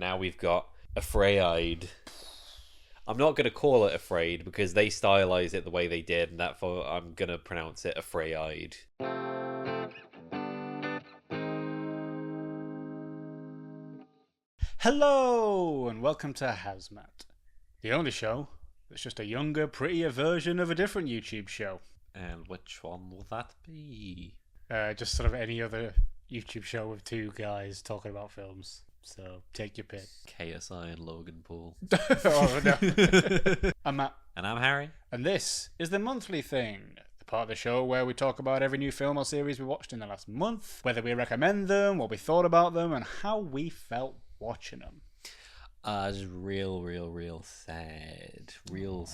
now we've got Afraid. I'm not going to call it Afraid because they stylized it the way they did, and therefore I'm going to pronounce it Afraid. Hello, and welcome to HAZMAT, the only show that's just a younger, prettier version of a different YouTube show. And which one will that be? Just sort of any other YouTube show with two guys talking about films. So take your pick. KSI and Logan Paul. Oh no. I'm Matt. And I'm Harry. And this is the monthly thing. The part of the show where we talk about every new film or series we watched in the last month, whether we recommend them, what we thought about them, and how we felt watching them. Just real sad. Real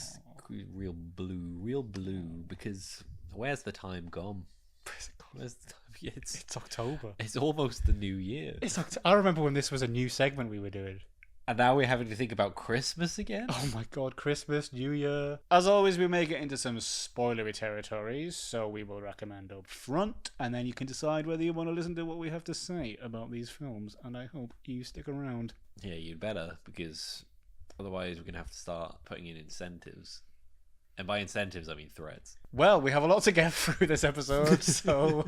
blue. Because where's the time gone? Where's the time? It's October. It's almost the new year. I remember when this was a new segment we were doing. And now we're having to think about Christmas again? Oh my god, Christmas, New Year. As always, we may get into some spoilery territories, so we will recommend up front, and then you can decide whether you want to listen to what we have to say about these films, and I hope you stick around. Yeah, you'd better, because otherwise we're going to have to start putting in incentives. And by incentives, I mean threads. Well, we have a lot to get through this episode, so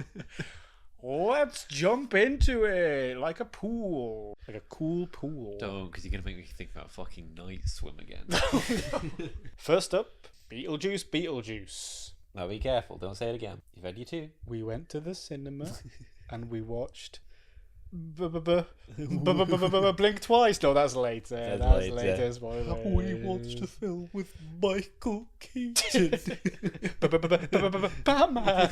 let's jump into it like a pool. Like a cool pool. Don't, because you're going to make me think about fucking night swim again. First up, Beetlejuice. Now be careful, don't say it again. You've had your two. We went to the cinema and we watched Blink Twice. No, that's later. That's later. Spoiler. We watched a film with Michael Keaton. Batman.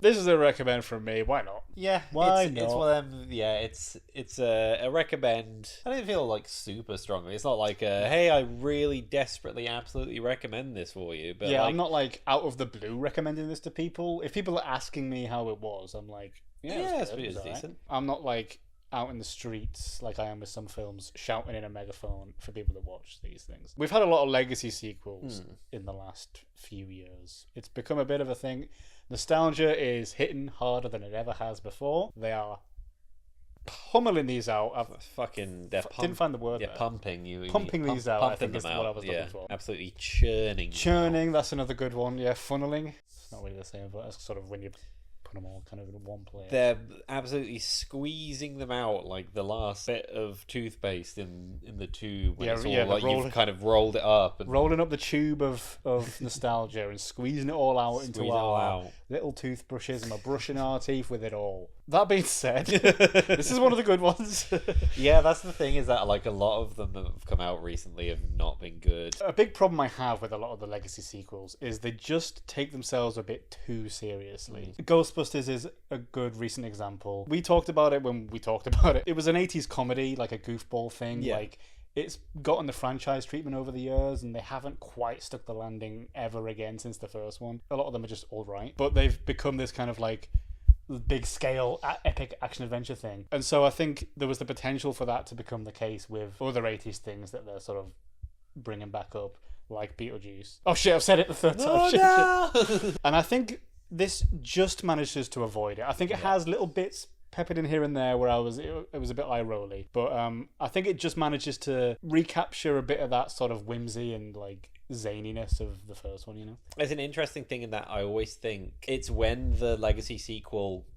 This is a recommend from me. Why not? Yeah, why not? It's one of them. Yeah, it's a recommend. I don't feel like super strongly. It's not like hey, I really desperately, absolutely recommend this for you. But yeah, I'm not like out of the blue recommending this to people. If people are asking me how it was, I'm like, yeah, it's decent. Right. I'm not like out in the streets like I am with some films shouting in a megaphone for people to watch these things. We've had a lot of legacy sequels in the last few years. It's become a bit of a thing. Nostalgia is hitting harder than it ever has before. They are pummeling these out. Didn't find the word. Yeah, pumping these out. I think is what I was looking for. Absolutely churning. Churning. That's another good one. Yeah, funneling. It's not really the same, but it's sort of when you put them all kind of in one place. They're absolutely squeezing them out like the last bit of toothpaste in the tube. When it's all like you've kind of rolled it up. And rolling up the tube of nostalgia and squeezing it all out into our little toothbrushes, and we're brushing our teeth with it all. That being said, this is one of the good ones. Yeah, that's the thing, is that like a lot of them that have come out recently have not been good. A big problem I have with a lot of the legacy sequels is they just take themselves a bit too seriously. Ghostbusters is a good recent example. We talked about it when we talked about it. It was an 80s comedy, like a goofball thing. Yeah. Like, it's gotten the franchise treatment over the years, and they haven't quite stuck the landing ever again since the first one. A lot of them are just all right, but they've become this kind of like big scale epic action adventure thing. And so I think there was the potential for that to become the case with other 80s things that they're sort of bringing back up, like Beetlejuice. Oh shit, I've said it the third time. Oh, no! And I think this just manages to avoid it. I think it has little bits peppered in here and there where it was a bit eye-rolly, but I think it just manages to recapture a bit of that sort of whimsy and like zaniness of the first one, you know? There's an interesting thing in that I always think it's when the legacy sequel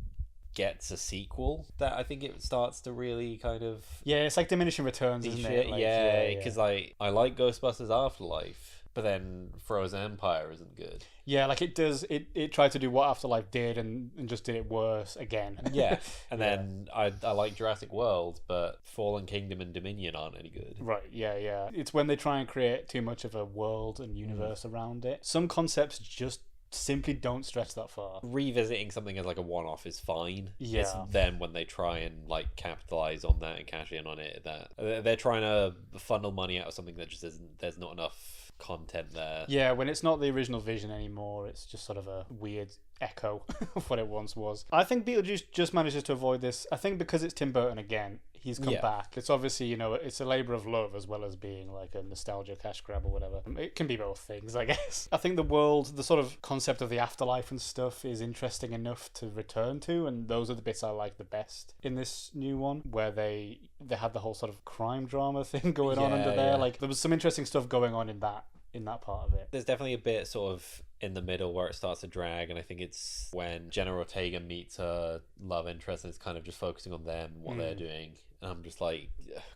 gets a sequel that I think it starts to really kind of... Yeah, it's like diminishing returns, isn't it? Like, because I like Ghostbusters Afterlife, but then Frozen Empire isn't good. Yeah, like it does. It tried to do what Afterlife did and just did it worse again. Yeah, and then I like Jurassic World, but Fallen Kingdom and Dominion aren't any good. Right, yeah. It's when they try and create too much of a world and universe around it. Some concepts just simply don't stretch that far. Revisiting something as like a one-off is fine. Yeah. It's then when they try and like capitalize on that and cash in on it, that they're trying to funnel money out of something that just isn't. There's not enough content there. Yeah, when it's not the original vision anymore, it's just sort of a weird echo of what it once was. I think Beetlejuice just manages to avoid this. I think because it's Tim Burton again, he's come back. It's obviously, you know, it's a labour of love as well as being like a nostalgia cash grab or whatever. It can be both things, I guess. I think the world, the sort of concept of the afterlife and stuff is interesting enough to return to, and those are the bits I like the best in this new one, where they had the whole sort of crime drama thing going on under there. Like, there was some interesting stuff going on in that part of it. There's definitely a bit sort of in the middle where it starts to drag, and I think it's when Jenna Ortega meets her love interest and it's kind of just focusing on them and what they're doing. And I'm just like,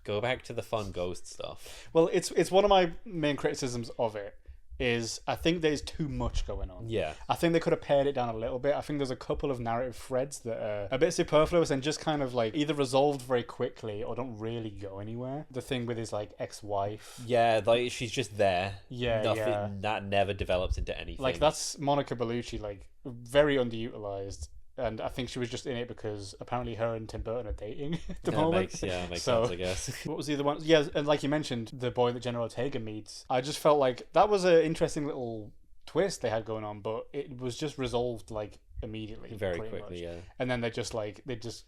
go back to the fun ghost stuff. Well, it's one of my main criticisms of it is I think there's too much going on. Yeah. I think they could have pared it down a little bit. I think there's a couple of narrative threads that are a bit superfluous and just kind of like either resolved very quickly or don't really go anywhere. The thing with his like ex-wife. Yeah, like she's just there. Yeah, Nothing that never develops into anything. Like that's Monica Bellucci, like very underutilized. And I think she was just in it because apparently her and Tim Burton are dating at the moment. Makes sense, I guess. What was the other one? Yeah, and like you mentioned, the boy that Jenna Ortega meets. I just felt like that was an interesting little twist they had going on, but it was just resolved like immediately, very quickly, much. And then they just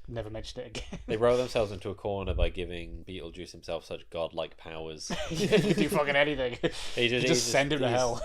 never mentioned it again. They wrote themselves into a corner by giving Beetlejuice himself such godlike powers. He can do fucking anything. He just send him to hell.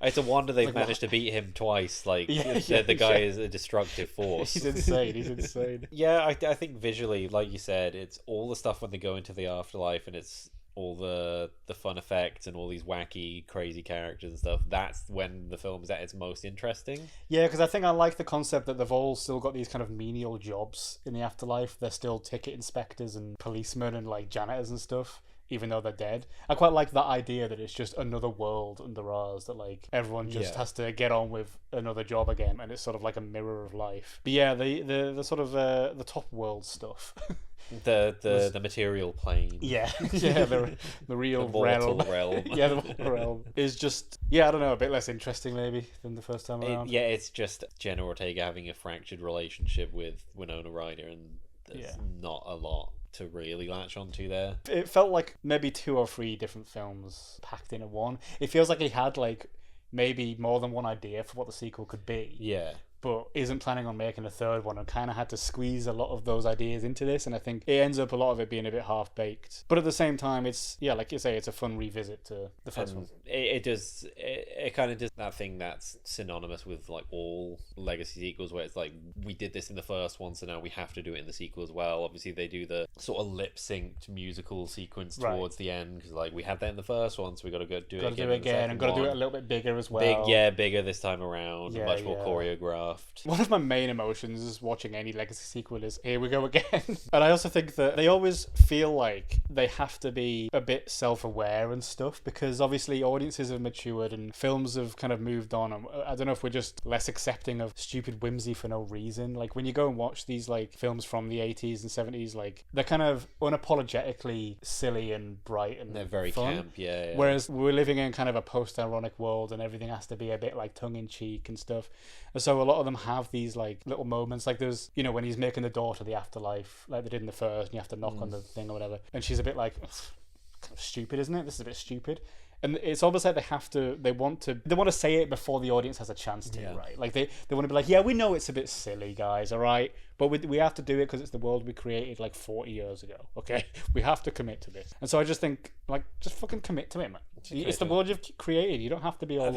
It's a wonder they've managed to beat him twice. Like the guy is a destructive force. He's insane. Yeah, I think visually, like you said, it's all the stuff when they go into the afterlife, and it's all the fun effects and all these wacky, crazy characters and stuff. That's when the film is at its most interesting. Yeah, because I think I like the concept that they've all still got these kind of menial jobs in the afterlife. They're still ticket inspectors and policemen and like janitors and stuff, even though they're dead. I quite like that idea that it's just another world under ours, that like everyone just has to get on with another job again, and it's sort of like a mirror of life. But yeah, the sort of the top world stuff. The material plane. Yeah, the real realm. Yeah, the mortal realm is just I don't know, a bit less interesting maybe than the first time around. It's just Jenna Ortega having a fractured relationship with Winona Ryder, and there's not a lot to really latch onto there. It felt like maybe 2 or 3 different films packed into one. It feels like he had like maybe more than one idea for what the sequel could be. Yeah. But isn't planning on making a third one, and kind of had to squeeze a lot of those ideas into this, and I think it ends up a lot of it being a bit half-baked. But at the same time, it's, like you say, it's a fun revisit to the first one. It kind of does that thing that's synonymous with like all legacy sequels, where it's like, we did this in the first one, so now we have to do it in the sequel as well. Obviously, they do the sort of lip-synced musical sequence towards the end, because like, we had that in the first one, so we got to go do it again. And got to do it a little bit bigger as well. Bigger this time around, much more choreographed. One of my main emotions is watching any legacy sequel is, here we go again. And I also think that they always feel like they have to be a bit self-aware and stuff, because obviously audiences have matured and films have kind of moved on. And I don't know if we're just less accepting of stupid whimsy for no reason. Like when you go and watch these like films from the 80s and 70s, like they're kind of unapologetically silly and bright, and they're very fun. camp. Yeah. Whereas we're living in kind of a post-ironic world, and everything has to be a bit like tongue-in-cheek and stuff. And so a lot of them have these like little moments, like there's, when he's making the door to the afterlife, like they did in the first, and you have to knock on the thing or whatever, and she's a bit like, kind of stupid, isn't it? This is a bit stupid. And it's almost like they want to say it before the audience has a chance to, right? Like they want to be like, yeah, we know it's a bit silly, guys, all right, but we have to do it because it's the world we created like 40 years ago, okay? We have to commit to this. And so I just think, like, just fucking commit to it, man. It's the world you've created. You don't have to be all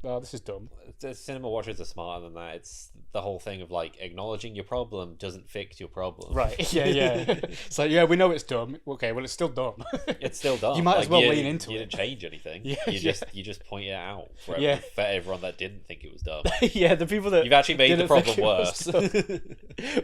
oh, this is dumb. The cinema watchers are smarter than that. It's the whole thing of like, acknowledging your problem doesn't fix your problem. Right. Yeah. It's like, we know it's dumb. Okay, well, it's still dumb. It's still dumb. You might as well lean into it. You didn't change anything. You just point it out for everyone that didn't think it was dumb. The people that you've actually made the problem worse.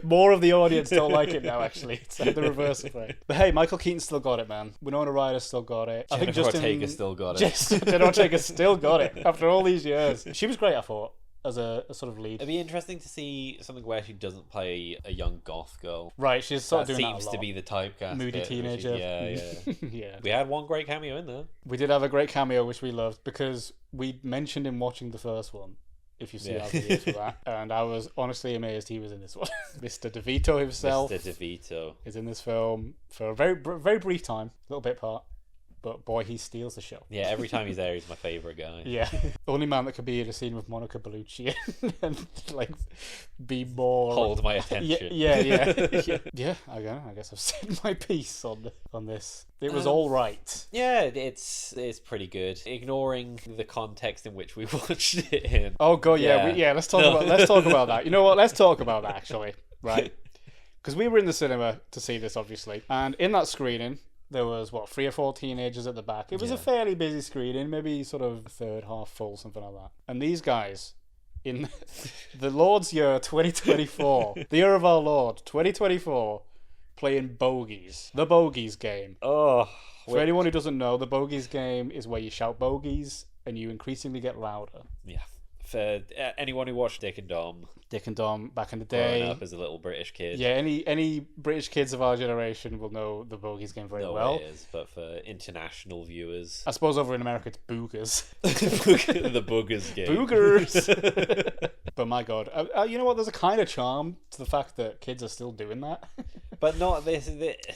More of the audience don't like it now. Actually, it's the reverse effect. But hey, Michael Keaton still got it, man. Winona Ryder still got it. I think Justin Ortega still got it. Jenna Ortega still got it after all these years. She was great, I thought, as a sort of lead. It'd be interesting to see something where she doesn't play a young goth girl. Right, she's sort of doing that a lot. Seems to be the typecast. Moody teenager. Yeah. We had one great cameo in there. We did have a great cameo, which we loved, because we mentioned him watching the first one, if you see our videos for that. And I was honestly amazed he was in this one. Mr. DeVito himself. Mr. DeVito is in this film for a very, very brief time, little bit part. but boy, he steals the show. Yeah, every time he's there, he's my favorite guy. Yeah, only man that could be in a scene with Monica Bellucci and like be more Hold my attention. Yeah. I guess I've said my piece on this. It was all right. Yeah, it's pretty good. Ignoring the context in which we watched it in. Oh god, yeah. Let's talk about that. You know what? Let's talk about that actually, right? Because we were in the cinema to see this, obviously, and in that screening, there was 3 or 4 teenagers at the back. It was a fairly busy screening, maybe sort of third half full, something like that. And these guys, in the Lord's year 2024, the year of our Lord 2024, playing bogeys. The bogeys game. Oh, for anyone who doesn't know, the bogeys game is where you shout bogeys and you increasingly get louder. Yeah. For anyone who watched Dick and Dom Back in the day, growing up as a little British kid. Yeah, any British kids of our generation will know the bogeys game very well. It is, but for international viewers, I suppose over in America it's boogers. The boogers game. Boogers. But my god, you know what? There's a kind of charm to the fact that kids are still doing that. But not this.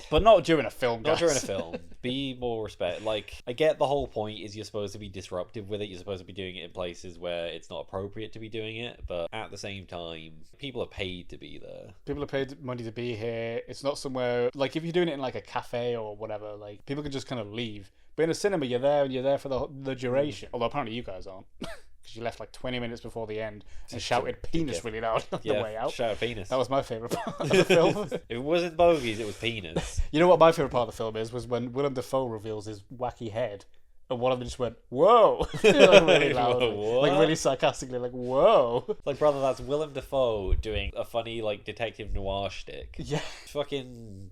But not during a film, guys. Not during a film. Be more respect. Like, I get the whole point is you're supposed to be disruptive with it. You're supposed to be doing it in places where it's not appropriate to be doing it. But at the same time, people are paid to be there. People are paid money to be here. It's not somewhere like if you're doing it in like a cafe or whatever. Like people can just kind of leave. But in a cinema, you're there and you're there for the duration. Although apparently you guys aren't. Because you left like 20 minutes before the end and shouted penis really loud on the way out. Shouted penis. That was my favourite part of the film. It wasn't bogeys, it was penis. You know what my favourite part of the film was when Willem Dafoe reveals his wacky head and one of them just went, whoa! Like really loudly. Like really sarcastically, like, whoa! Like, brother, that's Willem Dafoe doing a funny, like, detective noir shtick. Yeah. Fucking...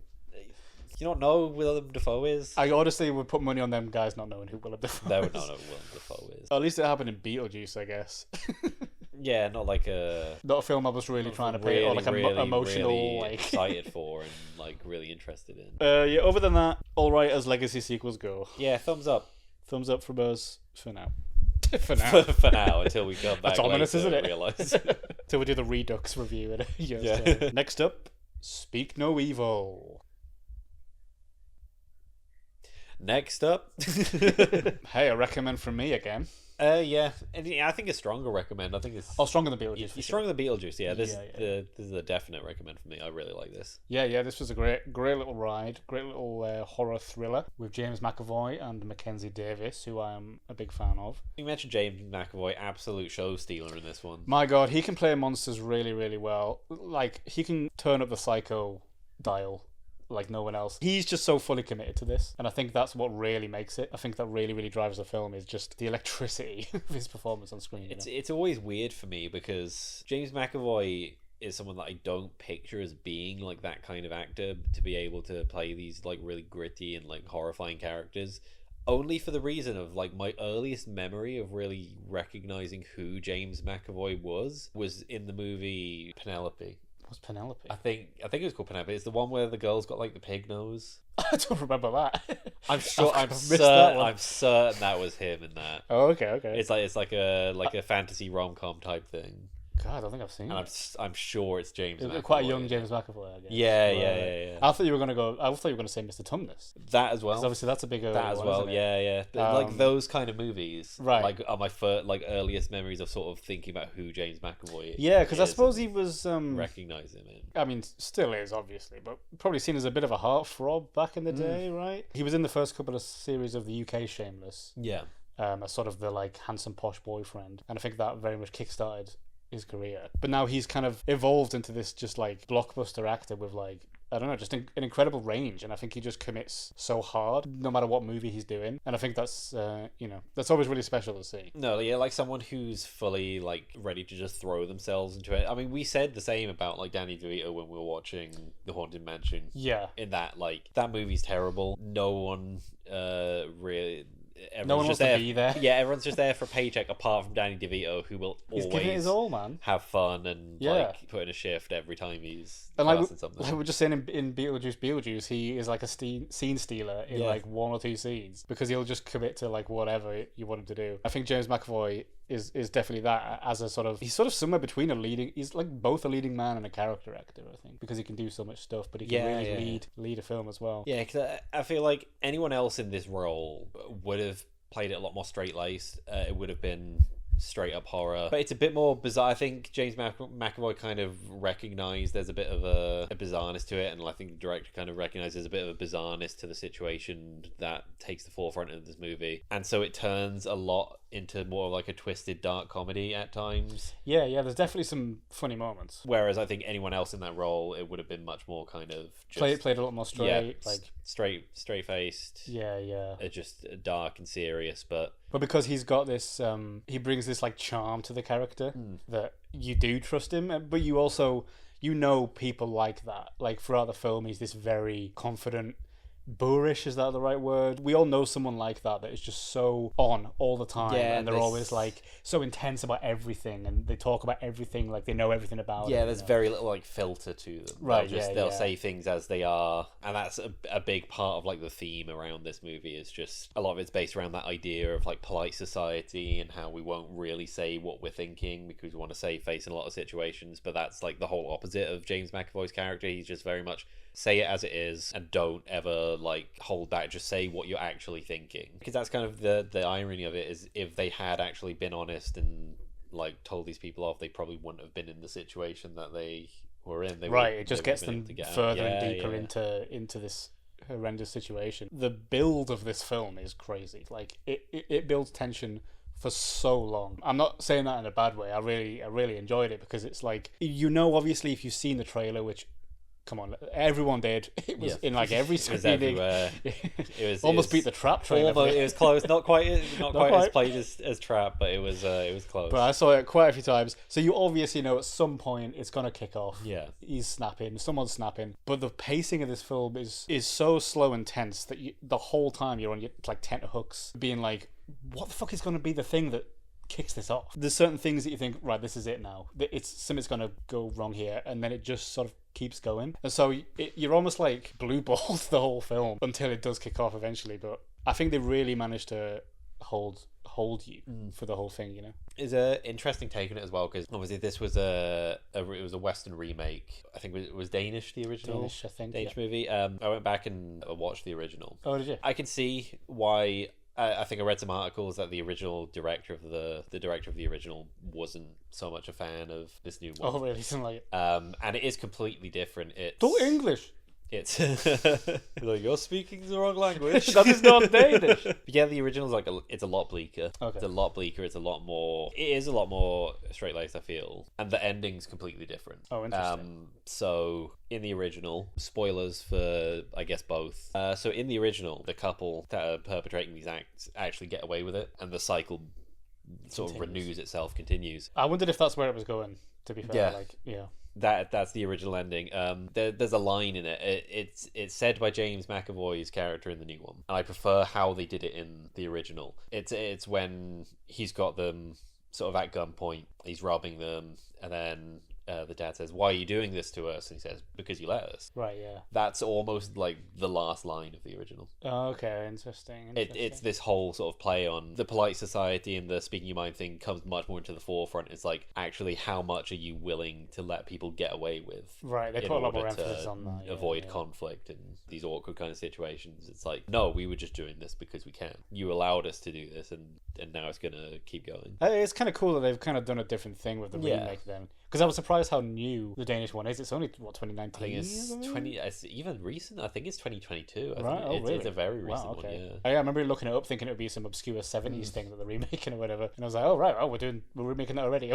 You don't know who Willem Dafoe is? I honestly would put money on them guys not knowing who Willem Dafoe is. They would not know who Willem Dafoe is. At least it happened in Beetlejuice, I guess. Yeah, not like a... Not a film I was really trying to pay, or like emotional... Really like excited for and, like, really interested in. Yeah, other than that, alright as legacy sequels go. Yeah, thumbs up. Thumbs up from us for now. For now. For now, until we come back That's ominous, isn't it? Realise. Until we do the Redux review in a year's time. Next up, Speak No Evil. Next up. Hey, a recommend from me again. Yeah. And I think it's stronger recommend. I think it's... Oh, stronger than Beetlejuice. It's stronger than Beetlejuice, yeah. This is a definite recommend for me. I really like this. Yeah, this was a great little ride. Great little horror thriller with James McAvoy and Mackenzie Davis, who I am a big fan of. You mentioned James McAvoy, absolute show stealer in this one. My god, he can play monsters really, really well. Like, he can turn up the psycho dial like no one else. He's just so fully committed to this, and I think that's what really makes it. I think that really, really drives the film is just the electricity of his performance on screen. It's always weird for me because James McAvoy is someone that I don't picture as being like that kind of actor to be able to play these like really gritty and like horrifying characters. Only for the reason of like my earliest memory of really recognizing who James McAvoy was in the movie Penelope. What's Penelope? I think it was called Penelope. It's the one where the girl's got like the pig nose. I don't remember that. I'm certain that was him in that. Oh, okay. It's like a fantasy rom-com type thing. God, I don't think I've seen it. I'm sure it's James McAvoy. Quite a young James McAvoy, I guess. Yeah. I thought you were going to say Mr. Tumnus. That as well. Because obviously that's a big that as well. Yeah. Like those kind of movies, right? Like are my first, like earliest memories of sort of thinking about who James McAvoy is. Yeah, because I suppose he was recognize him in. I mean, still is obviously, but probably seen as a bit of a heartthrob back in the day, right? He was in the first couple of series of the UK Shameless. Yeah. As sort of the like handsome posh boyfriend, and I think that very much kickstarted his career. But now he's kind of evolved into this just like blockbuster actor with like, I don't know, just an incredible range, and I think he just commits so hard no matter what movie he's doing, and I think that's that's always really special to see. No, yeah, like someone who's fully like ready to just throw themselves into it. I mean, we said the same about like Danny DeVito when we were watching The Haunted Mansion. Yeah, in that like that movie's terrible. No one really. No one wants to be there. Yeah, everyone's just there for a paycheck apart from Danny DeVito, who will always giving it his all, man. Have fun and like put in a shift every time he's something. Like we're just saying in Beetlejuice, he is like a scene stealer in like one or two scenes because he'll just commit to like whatever you want him to do. I think James McAvoy is definitely that, as a sort of, he's sort of somewhere between he's like both a leading man and a character actor, I think, because he can do so much stuff, but he can really lead a film as well. Yeah, because I feel like anyone else in this role would have played it a lot more straight-laced. It would have been straight up horror, but it's a bit more bizarre. I think James McAvoy kind of recognized there's a bit of a bizarreness to it, and I think the director kind of recognized there's a bit of a bizarreness to the situation that takes the forefront of this movie, and so it turns a lot into more like a twisted dark comedy at times. Yeah, there's definitely some funny moments, whereas I think anyone else in that role, it would have been much more kind of just played a lot more straight, like straight faced, just dark and serious. But because he's got this he brings this like charm to the character that you do trust him, but you also, you know, people like that, like throughout the film he's this very confident, boorish, is that the right word? We all know someone like that is just so on all the time, and they're always like so intense about everything, and they talk about everything like they know everything about it. There's very little like filter to them. Right, they'll say things as they are, and that's a big part of like the theme around this movie. Is just a lot of it's based around that idea of like polite society and how we won't really say what we're thinking because we want to save face in a lot of situations, but that's like the whole opposite of James McAvoy's character. He's just very much say it as it is and don't ever like hold back, just say what you're actually thinking, because that's kind of the irony of it, is if they had actually been honest and like told these people off, they probably wouldn't have been in the situation that they were in. It just gets them further and deeper into this horrendous situation. The build of this film is crazy. Like it builds tension for so long. I'm not saying that in a bad way. I really enjoyed it, because it's like, you know, obviously if you've seen the trailer, which, come on, everyone did. It was in like every screening. It was almost beat the Trap trailer. It was close. Not quite as played as Trap, but it was close. But I saw it quite a few times. So you obviously know at some point it's gonna kick off. Yeah, he's snapping. Someone's snapping. But the pacing of this film is so slow and tense that the whole time you're on your like tent hooks, being like, what the fuck is gonna be the thing that kicks this off? There's certain things that you think, right, this is it now. Something's gonna go wrong here, and then it just sort of keeps going, and so you're almost like blue balls the whole film until it does kick off eventually. But I think they really managed to hold you for the whole thing, you know. Is a interesting take on it as well, because obviously this was it was a Western remake. I think it was Danish, the original Danish movie. I went back and watched the original. Oh, did you? I can see why. I think I read some articles that the original director of the original wasn't so much a fan of this new one. Oh, really? Something like it. And it is completely different. It's English. It's like, you're speaking the wrong language. That is not Danish. But yeah, the original's like it's a lot bleaker. Okay. It's a lot bleaker. It is a lot more straight laced, I feel, and the ending's completely different. Oh, interesting. So in the original, spoilers for I guess both. So in the original, the couple that are perpetrating these acts actually get away with it, and the cycle sort of renews itself, continues. I wondered if that's where it was going. To be fair, That's the original ending. There's a line in it. It's said by James McAvoy's character in the new one, and I prefer how they did it in the original. It's when he's got them sort of at gunpoint, he's robbing them, and then the dad says, "Why are you doing this to us?" And he says, "Because you let us." Right, yeah. That's almost like the last line of the original. Oh, okay, interesting. It's this whole sort of play on the polite society, and the speaking your mind thing comes much more into the forefront. It's like, actually, how much are you willing to let people get away with? Right, they put a lot more emphasis on that. Avoid conflict and these awkward kind of situations. It's like, no, we were just doing this because we can. You allowed us to do this, and now it's gonna keep going. It's kind of cool that they've kind of done a different thing with the remake then. Because I was surprised how new the Danish one is. It's only, 2019? I think it's even recent. I think it's 2022. Right, really? It's a very recent one, yeah. I remember looking it up thinking it would be some obscure 70s thing that they're remaking or whatever. And I was like, oh, right, we're remaking that already.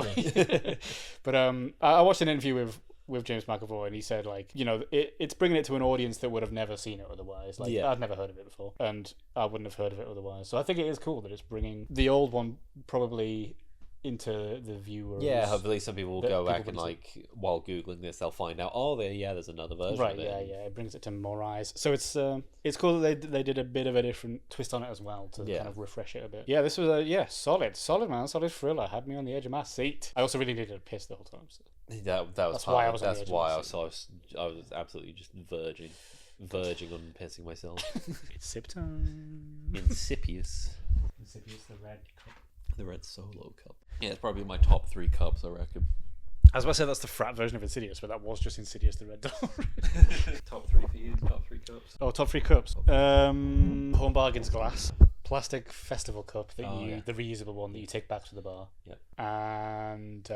But I watched an interview with James McAvoy, and he said, like, you know, it's bringing it to an audience that would have never seen it otherwise. Like, I'd never heard of it before, and I wouldn't have heard of it otherwise. So I think it is cool that it's bringing the old one probably into the viewers. Yeah, hopefully some people will go back and, like, while Googling this, they'll find out, there's another version of it. Right, yeah, it brings it to more eyes. So it's cool that they did a bit of a different twist on it as well to kind of refresh it a bit. Yeah, this was solid man, solid thriller. Had me on the edge of my seat. I also really needed a piss the whole time. So. That's why I was absolutely just verging on pissing myself. It's sip time. Insipious the red cup. The red Solo cup. Yeah, it's probably my top 3 cups, I reckon. I was about to say that's the frat version of Insidious, but that was just Insidious the Red Door. Top 3 for you, top 3 cups. Oh, top 3 cups. Home Bargains glass. Plastic festival cup that the reusable one that you take back to the bar. Yep. And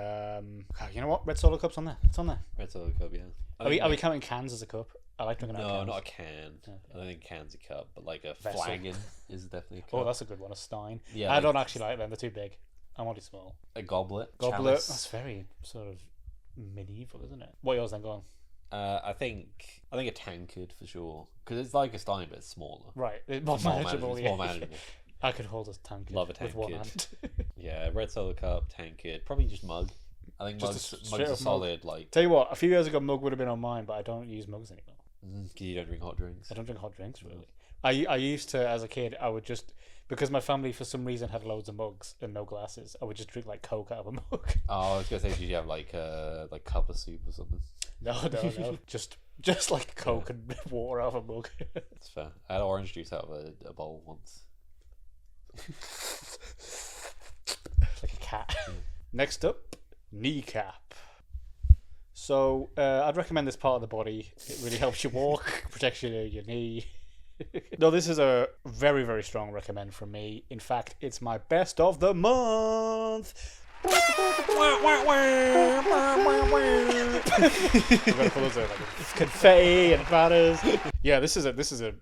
you know what? Red Solo cup's on there. It's on there. Red Solo cup, yeah. Are we counting cans as a cup? I like drinking out of cans. No, not a can. Okay. I don't think can's a cup, but like a Vessel. flagon is definitely a cup. Oh, that's a good one. A stein. Yeah, I don't actually like them. They're too big. I want it small. A goblet. Chalice. That's very sort of medieval, isn't it? What yours then? Go on. I think a tankard for sure, because it's like a stein but it's smaller. Right, it's more manageable. It's more manageable. I could hold a tankard. Love a tankard. With one hand. Yeah, red Solo cup, tankard, probably just mug. I think mugs are solid. Like, tell you what, a few years ago, mug would have been on mine, but I don't use mugs anymore. Because you don't drink hot drinks. I don't drink hot drinks really. I used to, as a kid, I would just, because my family for some reason had loads of mugs and no glasses, I would just drink like Coke out of a mug. Oh, I was gonna say, did you have like cup of soup or something? No. just like Coke and water out of a mug. That's fair. I had orange juice out of a bowl once. Like a cat. Next up, Kneecap. So I'd recommend this part of the body. It really helps you walk, protects your knee. No, this is a very, very strong recommend from me. In fact, it's my best of the month. We're gonna put those like confetti and banners. Yeah, this is a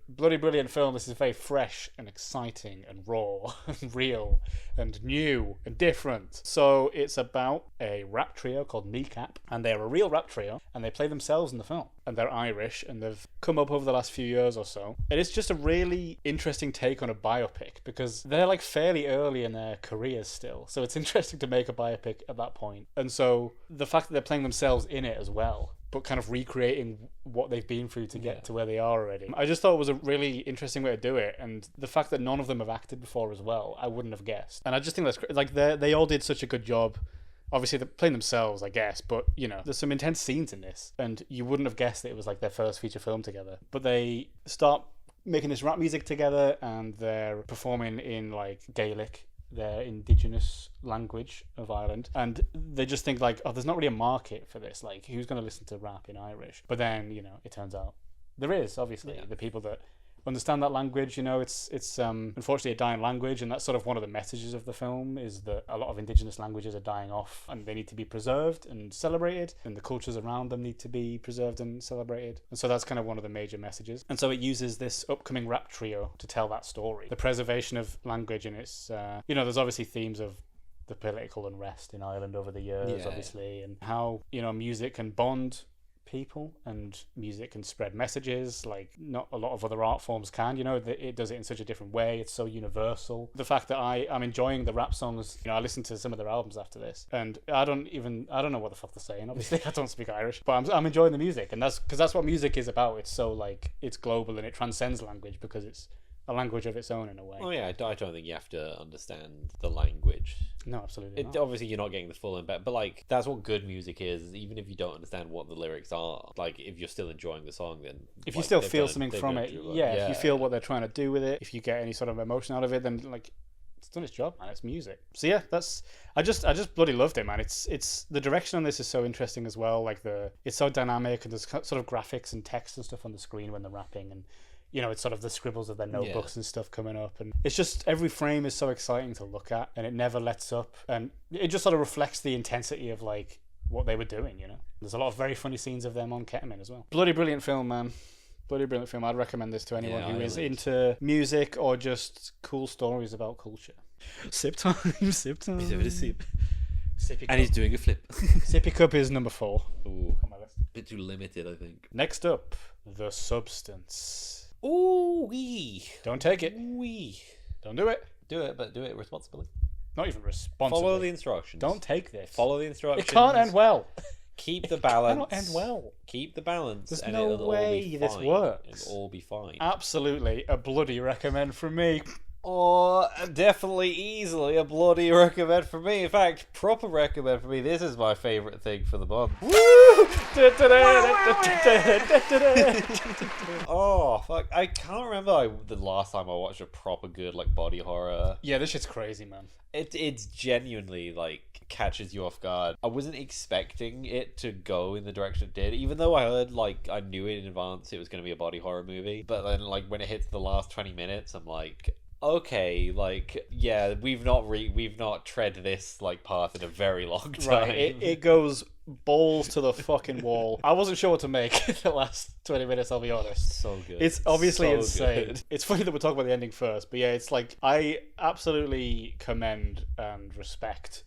bloody brilliant film. This is very fresh and exciting and raw and real and new and different. So it's about a rap trio called Kneecap, and they're a real rap trio, and they play themselves in the film. And they're Irish, and they've come up over the last few years or so. And it's just a really interesting take on a biopic, because they're like fairly early in their careers still. So it's interesting to make a biopic at that point. And so the fact that they're playing themselves in it as well, but kind of recreating what they've been through to get to where they are already. I just thought it was a really interesting way to do it, and the fact that none of them have acted before as well, I wouldn't have guessed. And I just think that's like they all did such a good job. Obviously, they're playing themselves, I guess, but, you know, there's some intense scenes in this, and you wouldn't have guessed that it was like their first feature film together. But they start making this rap music together, and they're performing in like Gaelic, their indigenous language of Ireland, and they just think like, oh, there's not really a market for this, like who's going to listen to rap in Irish? But then, you know, it turns out there is, obviously. The people that understand that language, you know, it's unfortunately a dying language, and that's sort of one of the messages of the film, is that a lot of indigenous languages are dying off and they need to be preserved and celebrated, and the cultures around them need to be preserved and celebrated. And so that's kind of one of the major messages. And so it uses this upcoming rap trio to tell that story, the preservation of language. And it's you know, there's obviously themes of the political unrest in Ireland over the years, obviously, and how, you know, music can bond people, and music can spread messages like not a lot of other art forms can. You know, it does it in such a different way. It's so universal. The fact that I'm enjoying the rap songs, you know, I listened to some of their albums after this, and I don't know what the fuck they're saying. Obviously, I don't speak Irish, but I'm enjoying the music, and that's because that's what music is about. It's so like, it's global and it transcends language because it's a language of its own in a way. Oh yeah, I don't think you have to understand the language. No, absolutely not. Obviously, you're not getting the full impact, but like, that's what good music is. Even if you don't understand what the lyrics are, like, if you're still enjoying the song, then if you still feel something from it, if you feel what they're trying to do with it, if you get any sort of emotion out of it, then like, it's done its job, man. It's music. So yeah, I just bloody loved it, man. It's the direction on this is so interesting as well. Like it's so dynamic, and there's sort of graphics and text and stuff on the screen when they're rapping, and you know, it's sort of the scribbles of their notebooks and stuff coming up, and it's just, every frame is so exciting to look at, and it never lets up, and it just sort of reflects the intensity of like what they were doing. You know, there's a lot of very funny scenes of them on ketamine as well. Bloody brilliant film, man. Bloody brilliant film. I'd recommend this to anyone who is into music or just cool stories about culture. Sip time. Sip time. He's having a sip. Sippy and cup. he's doing a flip. Sippy cup is number 4. Ooh, on my list. Bit too limited, I think. Next up, The Substance. Ooh wee. Don't take it. Wee. Don't do it. Do it, but do it responsibly. Not even responsibly. Follow the instructions. Don't take this. Follow the instructions. It can't end well. Keep the balance. It cannot end well. Keep the balance. There's and no it'll way all be this fine. works. It'll all be fine. Absolutely a bloody recommend from me. Or definitely easily a bloody recommend for me. In fact, proper recommend for me. This is my favourite thing for the month. Oh fuck! I can't remember the last time I watched a proper good like body horror. Yeah, this shit's crazy, man. It's genuinely like catches you off guard. I wasn't expecting it to go in the direction it did, even though I heard like I knew in advance it was going to be a body horror movie. But then like when it hits the last 20 minutes, I'm like, okay, like yeah, we've not tread this like path in a very long time. Right, it goes balls to the fucking wall. I wasn't sure what to make the last 20 minutes, I'll be honest. So good. It's obviously So insane. good. It's funny that we're talking about the ending first, but yeah, it's like I absolutely commend and respect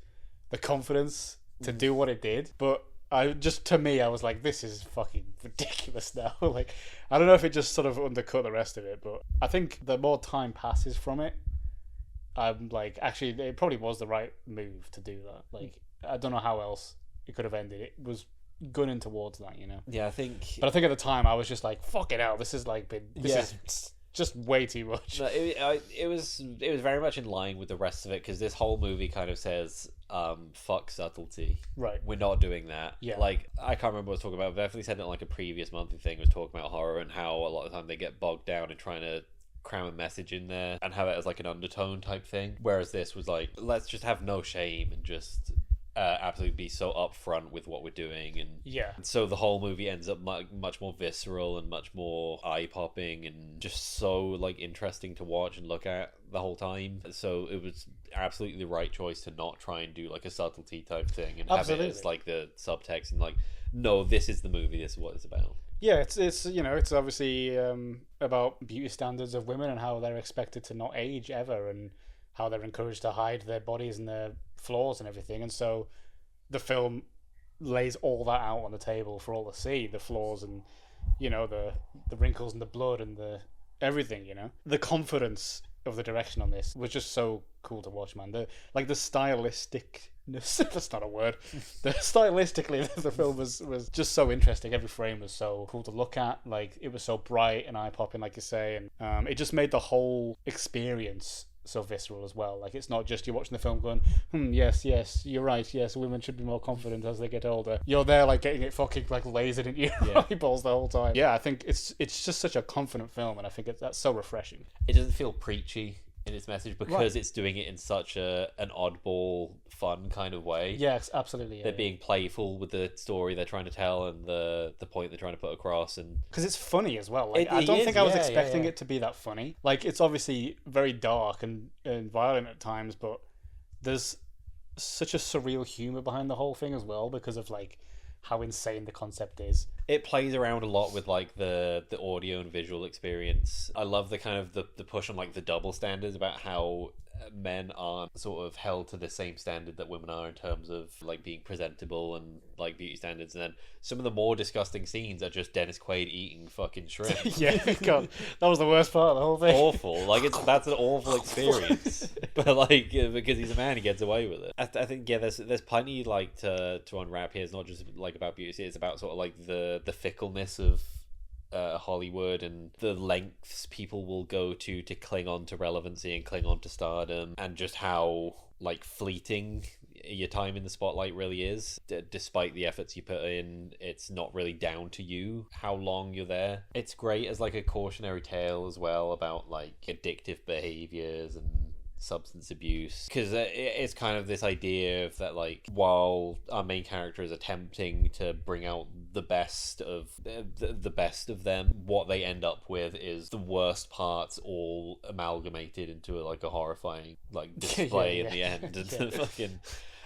the confidence to do what it did, but to me, I was like, this is fucking ridiculous now. Like, I don't know if it just sort of undercut the rest of it, but I think the more time passes from it, I'm like, actually, it probably was the right move to do that. Like, I don't know how else it could have ended. It was gunning towards that, you know? Yeah, I think. But I think at the time, I was just like, fucking hell, this is just way too much. No, it was very much in line with the rest of it, because this whole movie kind of says, fuck subtlety. Right. We're not doing that. Yeah. Like, I can't remember what I was talking about, but I definitely said it in like a previous monthly thing, was talking about horror and how a lot of the time they get bogged down in trying to cram a message in there and have it as like an undertone type thing. Whereas this was like, let's just have no shame and just absolutely be so upfront with what we're doing, and Yeah. so the whole movie ends up much more visceral and much more eye-popping and just so like interesting to watch and look at the whole time. So it was absolutely the right choice to not try and do like a subtlety type thing and have it as like the subtext and like, no, this is the movie, this is what it's about. Yeah, it's you know, it's obviously about beauty standards of women and how they're expected to not age ever, and how they're encouraged to hide their bodies and their flaws and everything. And so the film lays all that out on the table for all to see, the flaws and, you know, the wrinkles and the blood and the everything, you know. The confidence of the direction on this was just so cool to watch, man. The stylisticness, that's not a word. Stylistically, the film was just so interesting. Every frame was so cool to look at. Like, it was so bright and eye-popping, like you say, and it just made the whole experience so visceral as well. Like, it's not just you're watching the film going, yes, you're right, yes, women should be more confident as they get older. You're there like getting it fucking like lasered into your eyeballs the whole time. Yeah, I think it's just such a confident film, and I think that's so refreshing. It doesn't feel preachy in its message because it's doing it in such an oddball, fun kind of way. Yes, absolutely. Yeah, they're being playful with the story they're trying to tell and the point they're trying to put across, and because it's funny as well. Like, I don't think I was expecting it to be that funny. Like, it's obviously very dark and violent at times, but there's such a surreal humor behind the whole thing as well, because of like how insane the concept is. It plays around a lot with like the audio and visual experience. I love the kind of the push on like the double standards about how men aren't sort of held to the same standard that women are in terms of like being presentable and like beauty standards. And then some of the more disgusting scenes are just Dennis Quaid eating fucking shrimp. Yeah, God, that was the worst part of the whole thing. Awful. Like, that's an awful experience. But like, because he's a man, he gets away with it. I think there's plenty like to unwrap here. It's not just like about beauty. It's about sort of like the fickleness of Hollywood and the lengths people will go to cling on to relevancy and cling on to stardom, and just how like fleeting your time in the spotlight really is. Despite the efforts you put in, it's not really down to you how long you're there. It's great as like a cautionary tale as well about like addictive behaviors and substance abuse, because it's kind of this idea of that, like, while our main character is attempting to bring out the best of them, what they end up with is the worst parts all amalgamated into like a horrifying like display in the end. And fucking,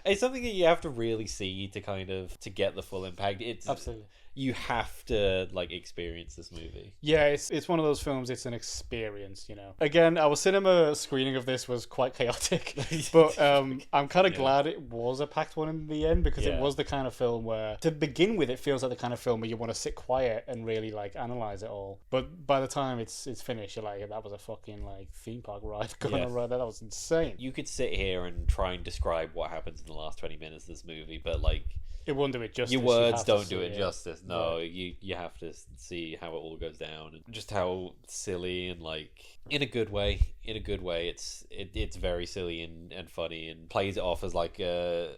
it's something that you have to really see to kind of to get the full impact. It's absolutely, you have to like experience this movie. Yeah, it's one of those films, it's an experience, you know. Again, our cinema screening of this was quite chaotic, but I'm kind of glad it was a packed one in the end, because it was the kind of film where, to begin with, it feels like the kind of film where you want to sit quiet and really like analyze it all. But by the time it's finished, you're like, that was a fucking like theme park ride going on right there. That was insane. You could sit here and try and describe what happens in the last 20 minutes of this movie, but like, It won't do it justice. Your words have to don't do see it justice. No, you have to see how it all goes down, and just how silly and like in a good way. In a good way, it's very silly and funny, and plays it off as like a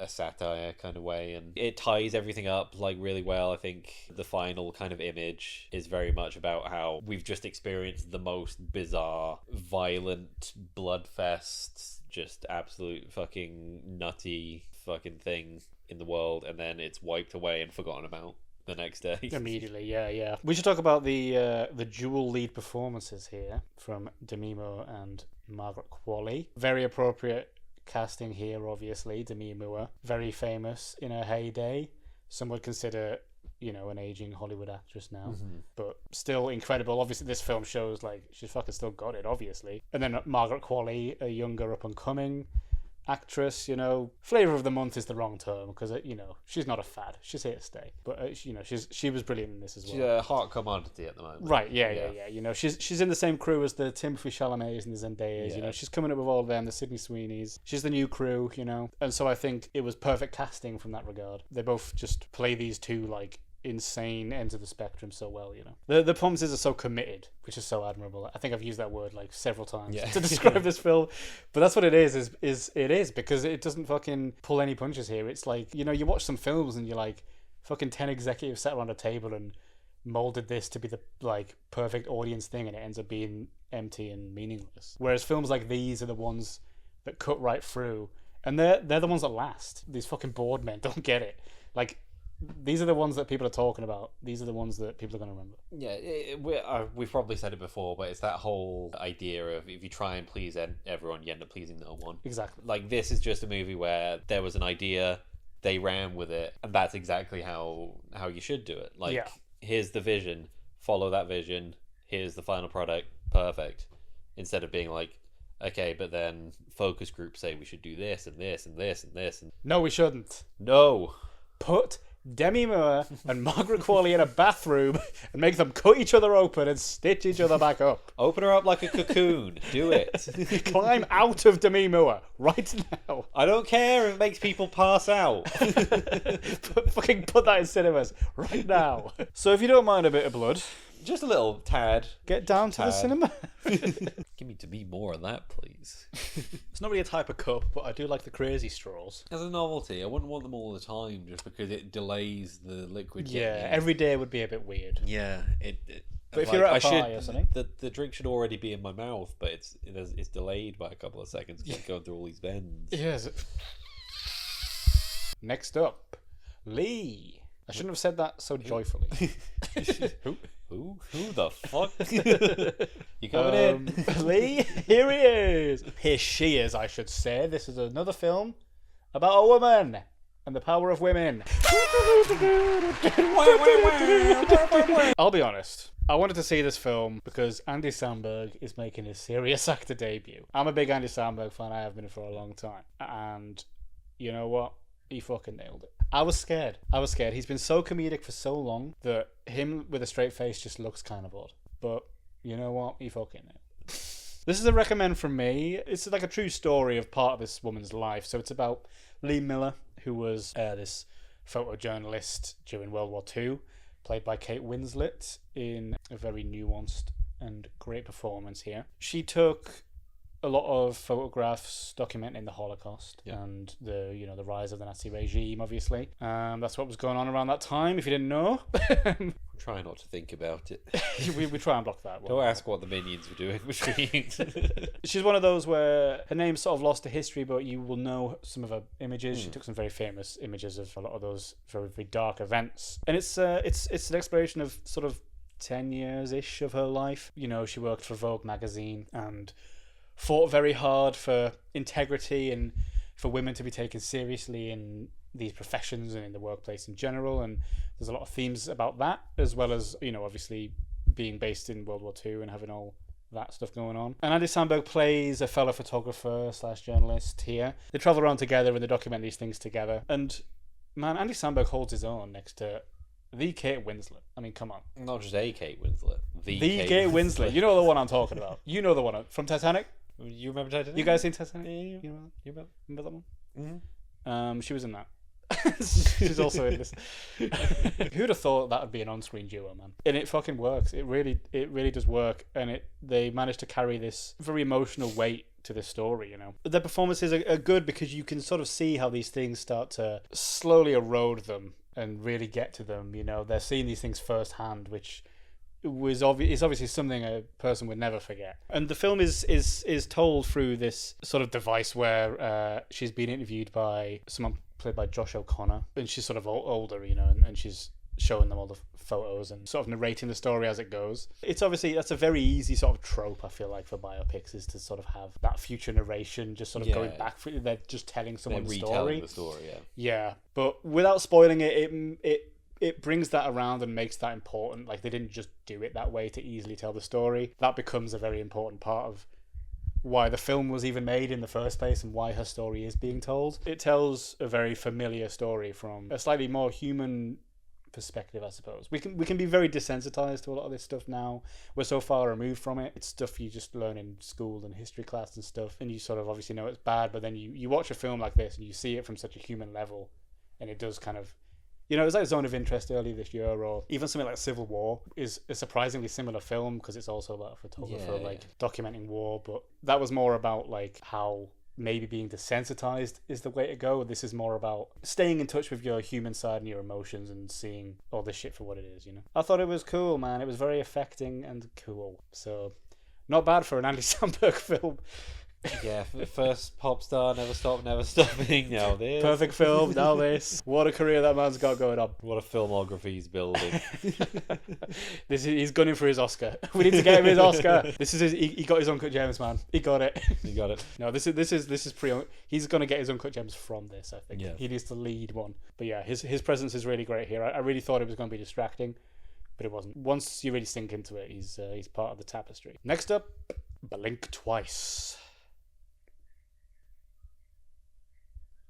satire kind of way, and it ties everything up like really well. I think the final kind of image is very much about how we've just experienced the most bizarre, violent bloodfest, just absolute fucking nutty fucking thing in the world, and then it's wiped away and forgotten about the next day. Immediately, yeah. We should talk about the dual lead performances here from Demi Moore and Margaret Qualley. Very appropriate casting here, obviously. Demi Moore, very famous in her heyday. Some would consider, an aging Hollywood actress now, but still incredible. Obviously, this film shows like she's fucking still got it, obviously. And then Margaret Qualley, a younger up and coming actress, flavor of the month is the wrong term because she's not a fad, she's here to stay, but she was brilliant in this as well. She's a hot commodity at the moment, right? Yeah. She's in the same crew as the Timothy Chalamets and the Zendayas. She's coming up with all of them, the Sydney Sweeneys. She's the new crew, and so I think it was perfect casting from that regard. They both just play these two like insane ends of the spectrum so well. The performances are so committed, which is so admirable. I think I've used that word like several times to describe this film, but that's what it is it is because it doesn't fucking pull any punches here. It's like, you watch some films and you're like, fucking 10 executives sat around a table and molded this to be the like perfect audience thing, and it ends up being empty and meaningless. Whereas films like these are the ones that cut right through, and they're the ones that last. These fucking board men don't get it. Like, these are the ones that people are talking about. These are the ones that people are going to remember. Yeah, we've probably said it before, but it's that whole idea of if you try and please everyone, you end up pleasing no one. Exactly. Like, this is just a movie where there was an idea, they ran with it, and that's exactly how you should do it. Like, here's the vision, follow that vision, here's the final product, perfect. Instead of being like, okay, but then focus groups say we should do this and this and this and this. And no, we shouldn't. No. Put Demi Moore and Margaret Qualley in a bathroom and make them cut each other open and stitch each other back up. Open her up like a cocoon. Do it. Climb out of Demi Moore right now. I don't care if it makes people pass out. Fucking put that in cinemas right now. So if you don't mind a bit of blood, just a little tad. Get down to the cinema. Give me to be more of that, please. It's not really a type of cup, but I do like the crazy straws. As a novelty, I wouldn't want them all the time just because it delays the liquid. Yeah, every day would be a bit weird. Yeah, but if you're at a party or something, the drink should already be in my mouth, but it's delayed by a couple of seconds because it's going through all these bends. Yes. Next up, Lee. I shouldn't have said that so joyfully. Who the fuck? You coming in? Lee, here he is. Here she is, I should say. This is another film about a woman and the power of women. I'll be honest. I wanted to see this film because Andy Samberg is making his serious actor debut. I'm a big Andy Samberg fan. I have been for a long time. And you know what? He fucking nailed it. I was scared. He's been so comedic for so long that him with a straight face just looks kind of odd. But you know what? He fucking nailed it. This is a recommend from me. It's like a true story of part of this woman's life. So it's about Lee Miller, who was this photojournalist during World War II, played by Kate Winslet in a very nuanced and great performance here. She took a lot of photographs documenting the Holocaust and the rise of the Nazi regime, obviously. That's what was going on around that time, if you didn't know. Try not to think about it. we try and block that one. Don't ask what the Minions were doing. She's one of those where her name's sort of lost to history, but you will know some of her images. She took some very famous images of a lot of those very, very dark events. And it's an exploration of sort of 10 years-ish of her life. She worked for Vogue magazine and fought very hard for integrity and for women to be taken seriously in these professions and in the workplace in general, and there's a lot of themes about that, as well as obviously being based in World War II and having all that stuff going on. And Andy Samberg plays a fellow photographer / journalist here. They travel around together and they document these things together, and man, Andy Samberg holds his own next to the Kate Winslet. I mean, come on. Not just a Kate Winslet. The Kate Winslet. You know the one I'm talking about. You know the one from Titanic. You remember Titanic? You guys seen Titanic? Yeah. You remember that one? Mm-hmm. She was in that. She's also in this. Who'd have thought that would be an on-screen duo, man? And it fucking works. It really does work, and they managed to carry this very emotional weight to the story. You know, the performances are good because you can sort of see how these things start to slowly erode them and really get to them. You know, they're seeing these things firsthand, which is obviously something a person would never forget. And the film is told through this sort of device where she's been interviewed by someone played by Josh O'Connor, and she's sort of older, you know, and she's showing them all the photos and sort of narrating the story as it goes. It's obviously, that's a very easy sort of trope, I feel like, for biopics, is to sort of have that future narration just sort of going back. They're just telling someone's retelling the story, yeah. But without spoiling it brings that around and makes that important. Like, they didn't just do it that way to easily tell the story. That becomes a very important part of why the film was even made in the first place and why her story is being told. It tells a very familiar story from a slightly more human perspective, I suppose. We can be very desensitized to a lot of this stuff now. We're so far removed from it. It's stuff you just learn in school and history class and stuff, and you sort of obviously know it's bad, but then you watch a film like this and you see it from such a human level, and it does kind of, you know, it was like Zone of Interest earlier this year, or even something like Civil War is a surprisingly similar film because it's also about a photographer documenting war, but that was more about like how maybe being desensitized is the way to go. This is more about staying in touch with your human side and your emotions and seeing all this shit for what it is, you know. I thought it was cool, man. It was very affecting and cool. So not bad for an Andy Samberg film. Yeah, first pop star, never stopping. Now this perfect film. Now this. What a career that man's got going on. What a filmography he's building. He's gunning for his Oscar. We need to get him his Oscar. This is he got his Uncut Gems, man. He got it. He got it. No, this is pre. He's gonna get his Uncut Gems from this, I think. Yeah. He needs to lead one. But yeah, his presence is really great here. I really thought it was gonna be distracting, but it wasn't. Once you really sink into it, he's part of the tapestry. Next up, Blink Twice.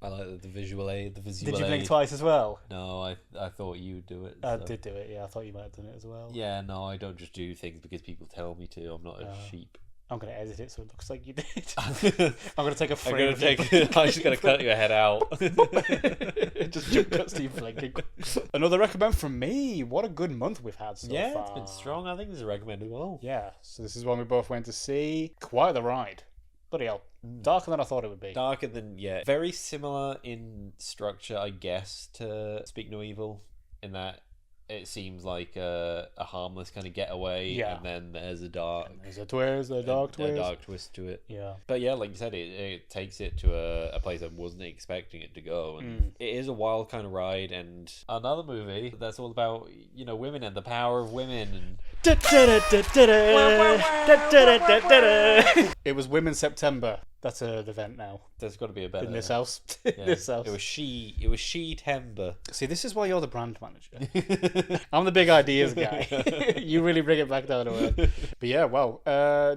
I like the visual aid. Did you blink twice as well? No, I thought you'd do it. I did do it, yeah. I thought you might have done it as well. Yeah, no, I don't just do things because people tell me to. I'm not a sheep. I'm going to edit it so it looks like you did. I'm going to take a frame. I'm just going to cut your head out. Just jump cuts to you blinking. Another recommend from me. What a good month we've had so far. Yeah, it's been strong. I think this is a recommend as well. Yeah, so this is one we both went to see. Quite the ride. Bloody hell. Darker than I thought it would be. Darker than, yeah. Very similar in structure, I guess, to Speak No Evil, in that it seems like a harmless kind of getaway, and then there's a dark... And there's a twist, a dark twist to it. Yeah. But yeah, like you said, it takes it to a place I wasn't expecting it to go, and it is a wild kind of ride, and another movie that's all about, you know, women and the power of women, and... It was Women's September. That's an event now. There's got to be a better in this house. Yeah. This house. It was she Tember. See, this is why you're the brand manager. I'm the big ideas guy. You really bring it back down to earth. But yeah, wow.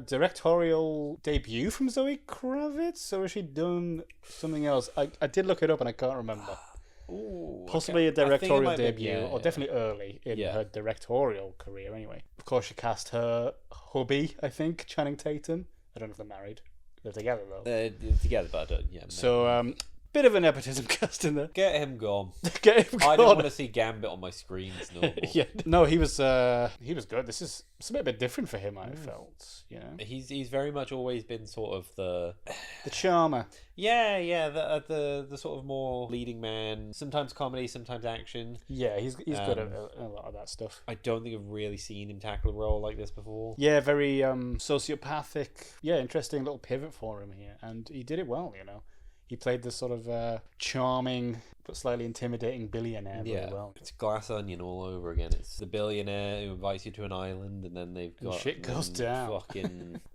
Directorial debut from Zoe Kravitz, or has she done something else? I did look it up and I can't remember. Ooh, possibly a directorial debut, or definitely early in her directorial career anyway. Of course, she cast her hubby, I think, Channing Tatum. I don't know if they're married. They're together, though. Together, but I don't, So, bit of a nepotism cast in there. Get him gone. Get him gone. I don't want to see Gambit on my screens no more. Yeah. No, he was good. This is a bit different for him, I felt. You know, he's very much always been sort of the charmer. Yeah, the sort of more leading man. Sometimes comedy, sometimes action. Yeah, he's good at a lot of that stuff. I don't think I've really seen him tackle a role like this before. Yeah, very sociopathic. Yeah, interesting little pivot for him here, and he did it well. You know. He played this sort of charming but slightly intimidating billionaire very well. It's Glass Onion all over again. It's the billionaire who invites you to an island, and then they've got shit goes down.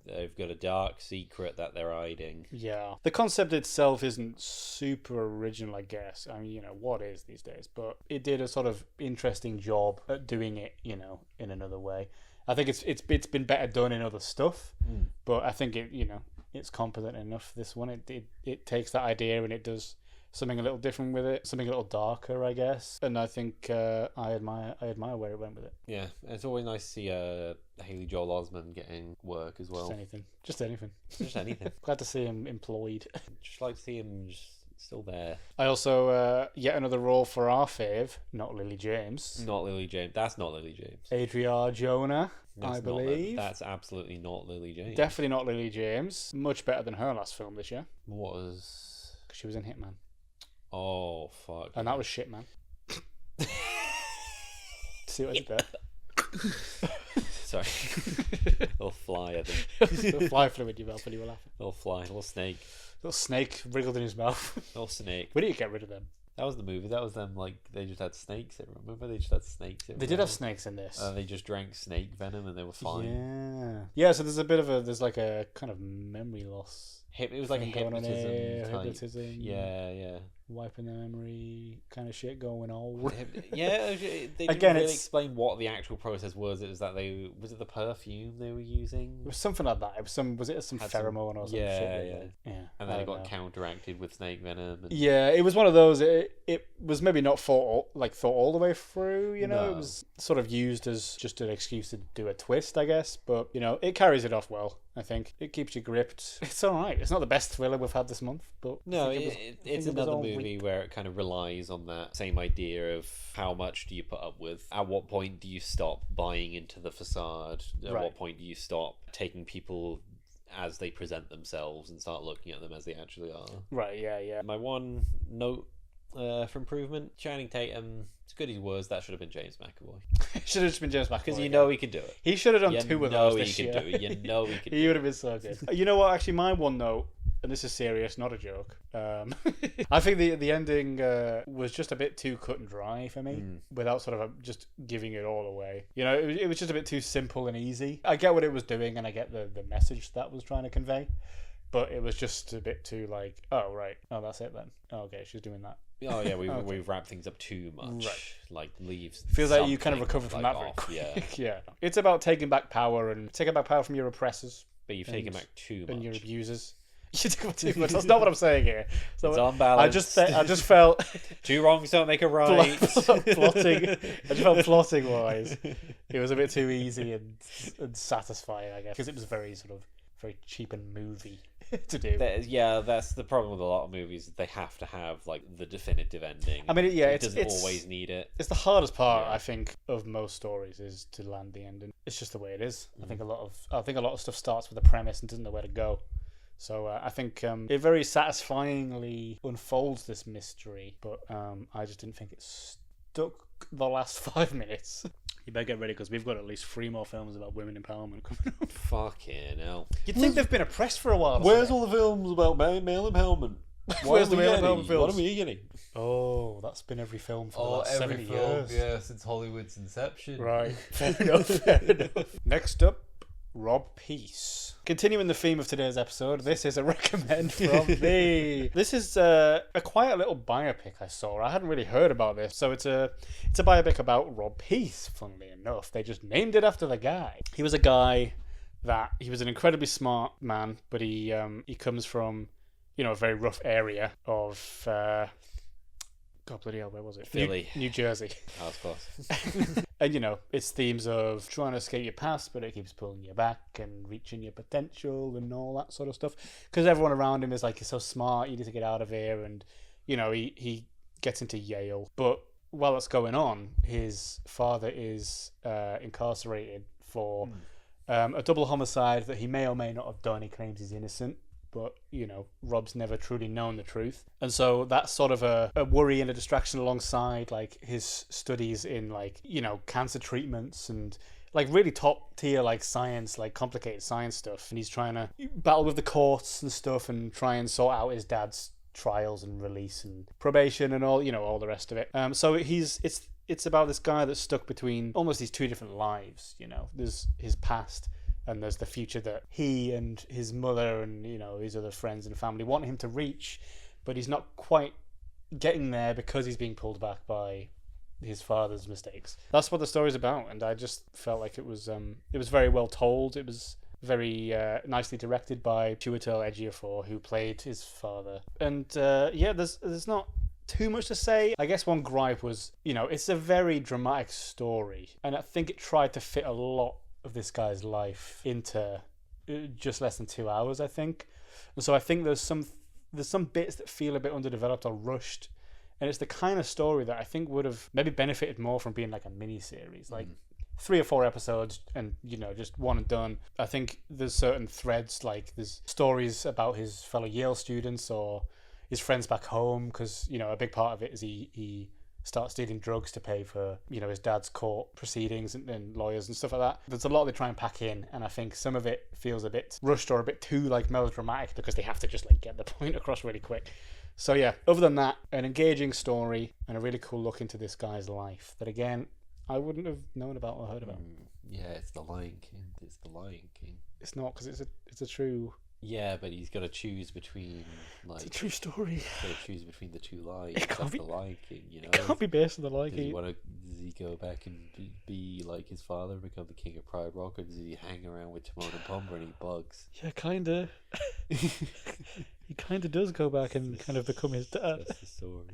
They've got a dark secret that they're hiding. Yeah, the concept itself isn't super original, I guess. I mean, you know, what is these days? But it did a sort of interesting job at doing it, you know, in another way. I think it's been better done in other stuff, but I think it's competent enough. This one, it takes that idea and it does something a little different with it, something a little darker, I guess. And I think I admire where it went with it. Yeah, it's always nice to see Haley Joel Osment getting work as well. Just anything. Glad to see him employed. Just like to see him just Still there. I also, yet another role for our fave, not Lily James. Not Lily James. That's not Lily James. Adria Jonah, That's I not believe. That's absolutely not Lily James. Definitely not Lily James. Much better than her last film this year. What was... Because she was in Hitman. Oh, fuck. And that was shit, man. See what I did there? Sorry. Little fly, I think. Little fly flew in your mouth when you were laughing. Little fly, little snake. Little snake wriggled in his mouth. Little snake. We need to get rid of them. That was the movie. That was them, like, they just had snakes everywhere. Remember? They just had snakes everywhere. They did have snakes in this. They just drank snake venom and they were fine. Yeah. Yeah, so there's a bit of there's like a kind of memory loss. It was like a thing going on hypnotism here, type. hypnotism. Yeah. Wiping their memory kind of shit going on. Yeah, they didn't Again, really it's- explain what the actual process was. It was that was it the perfume they were using? It was something like that. It was some Had pheromone or some yeah, shit. Yeah. And then it got counteracted with snake venom. And... Yeah, it was one of those. It was maybe not thought all the way through. You know, No. It was sort of used as just an excuse to do a twist, I guess. But it carries it off well. I think it keeps you gripped. It's all right. It's not the best thriller we've had this month, but No, I think it's it was another all movie where it kind of relies on that same idea of how much do you put up with? At what point do you stop buying into the facade? At Right. what point do you stop taking people as they present themselves and start looking at them as they actually are? Right, yeah. My one note for improvement, Channing Tatum, as good as he was, that should have been James McAvoy. It should have just been James McAvoy. Because you know he could do it. He should have done You two of know those he this could year. do it. You know he could He do would it. have been so good. You know what? Actually, my one note, and this is serious, not a joke. I think the ending was just a bit too cut and dry for me, without sort of just giving it all away. It was just a bit too simple and easy. I get what it was doing, and I get the message that was trying to convey, but it was just a bit too like, oh right, oh that's it then. Oh, okay, she's doing that. Oh yeah, Okay. we've wrapped things up too much. Right. Like leaves. Feels like you kind of something, recover from like, that very off, quick. Yeah, Yeah, it's about taking back power from your oppressors but you've taken back too and your much. abusers. You took back too much. That's not what I'm saying here. So It's unbalanced. I just felt Two wrongs don't make a right. plotting. I just felt plotting wise, it was a bit too easy and satisfying, I guess, because it was very cheap and movie to do. That's the problem with a lot of movies. They have to have like the definitive ending. I mean, it doesn't always need it. It's the hardest part, Yeah. I think, of most stories is to land the ending. It's just the way it is. I think a lot of stuff starts with a premise and doesn't know where to go. So I think it very satisfyingly unfolds this mystery, but I just didn't think it stuck the last 5 minutes. You better get ready because we've got at least 3 more films about women empowerment coming up. Fucking hell. You'd think they've been oppressed for a while. Where's all the films about male empowerment? Where's the male empowerment films? What are we getting? Oh, that's been every film for the last 70 years. yeah, since Hollywood's inception. Right. Fair enough. Next up, Rob Peace. Continuing the theme of today's episode, this is a recommend from me. This is a quiet little biopic I saw. I hadn't really heard about this. So it's a biopic about Rob Peace, funnily enough. They just named it after the guy. He was a guy that he was an incredibly smart man, but he comes from, a very rough area of God bloody hell, where was it? Philly. New Jersey. That was close. And it's themes of trying to escape your past, but it keeps pulling you back, and reaching your potential and all that sort of stuff. Because everyone around him is like, you're so smart, you need to get out of here. And, he gets into Yale. But while that's going on, his father is incarcerated for a double homicide that he may or may not have done. He claims he's innocent. But, Rob's never truly known the truth. And so that's sort of a worry and a distraction alongside, like, his studies in, like, cancer treatments and, like, really top tier, like, science, like, complicated science stuff. And he's trying to battle with the courts and stuff and try and sort out his dad's trials and release and probation and all, all the rest of it. So it's about this guy that's stuck between almost these 2 different lives, There's his past, and there's the future that he and his mother and, his other friends and family want him to reach, but he's not quite getting there because he's being pulled back by his father's mistakes. That's what the story's about, and I just felt like it was very well told. It was very nicely directed by Chiwetel Ejiofor, who played his father. And there's not too much to say. I guess one gripe was, it's a very dramatic story, and I think it tried to fit a lot of this guy's life into just less than 2 hours, I think. And so I think there's some there's some bits that feel a bit underdeveloped or rushed. And it's the kind of story that I think would have maybe benefited more from being like a mini series, like 3 or 4 episodes, and just one and done. I think there's certain threads, like there's stories about his fellow Yale students or his friends back home, because a big part of it is he starts stealing drugs to pay for his dad's court proceedings and lawyers and stuff like that. There's a lot they try and pack in, and I think some of it feels a bit rushed or a bit too like melodramatic because they have to just like get the point across really quick. So yeah, other than that, an engaging story and a really cool look into this guy's life that again I wouldn't have known about or heard about. Yeah, it's the Lion King. It's the Lion King. It's not, because it's a true. Yeah, but he's got to choose between It's a true story. He's got to choose between the two lions. It can't That's be the Lion King. It can't be based on the Lion King. Does he go back and be like his father, and become the king of Pride Rock, or does he hang around with Timon and Pumbaa and eat bugs? Yeah, kinda. He kinda does go back and kind of become his dad. That's the story.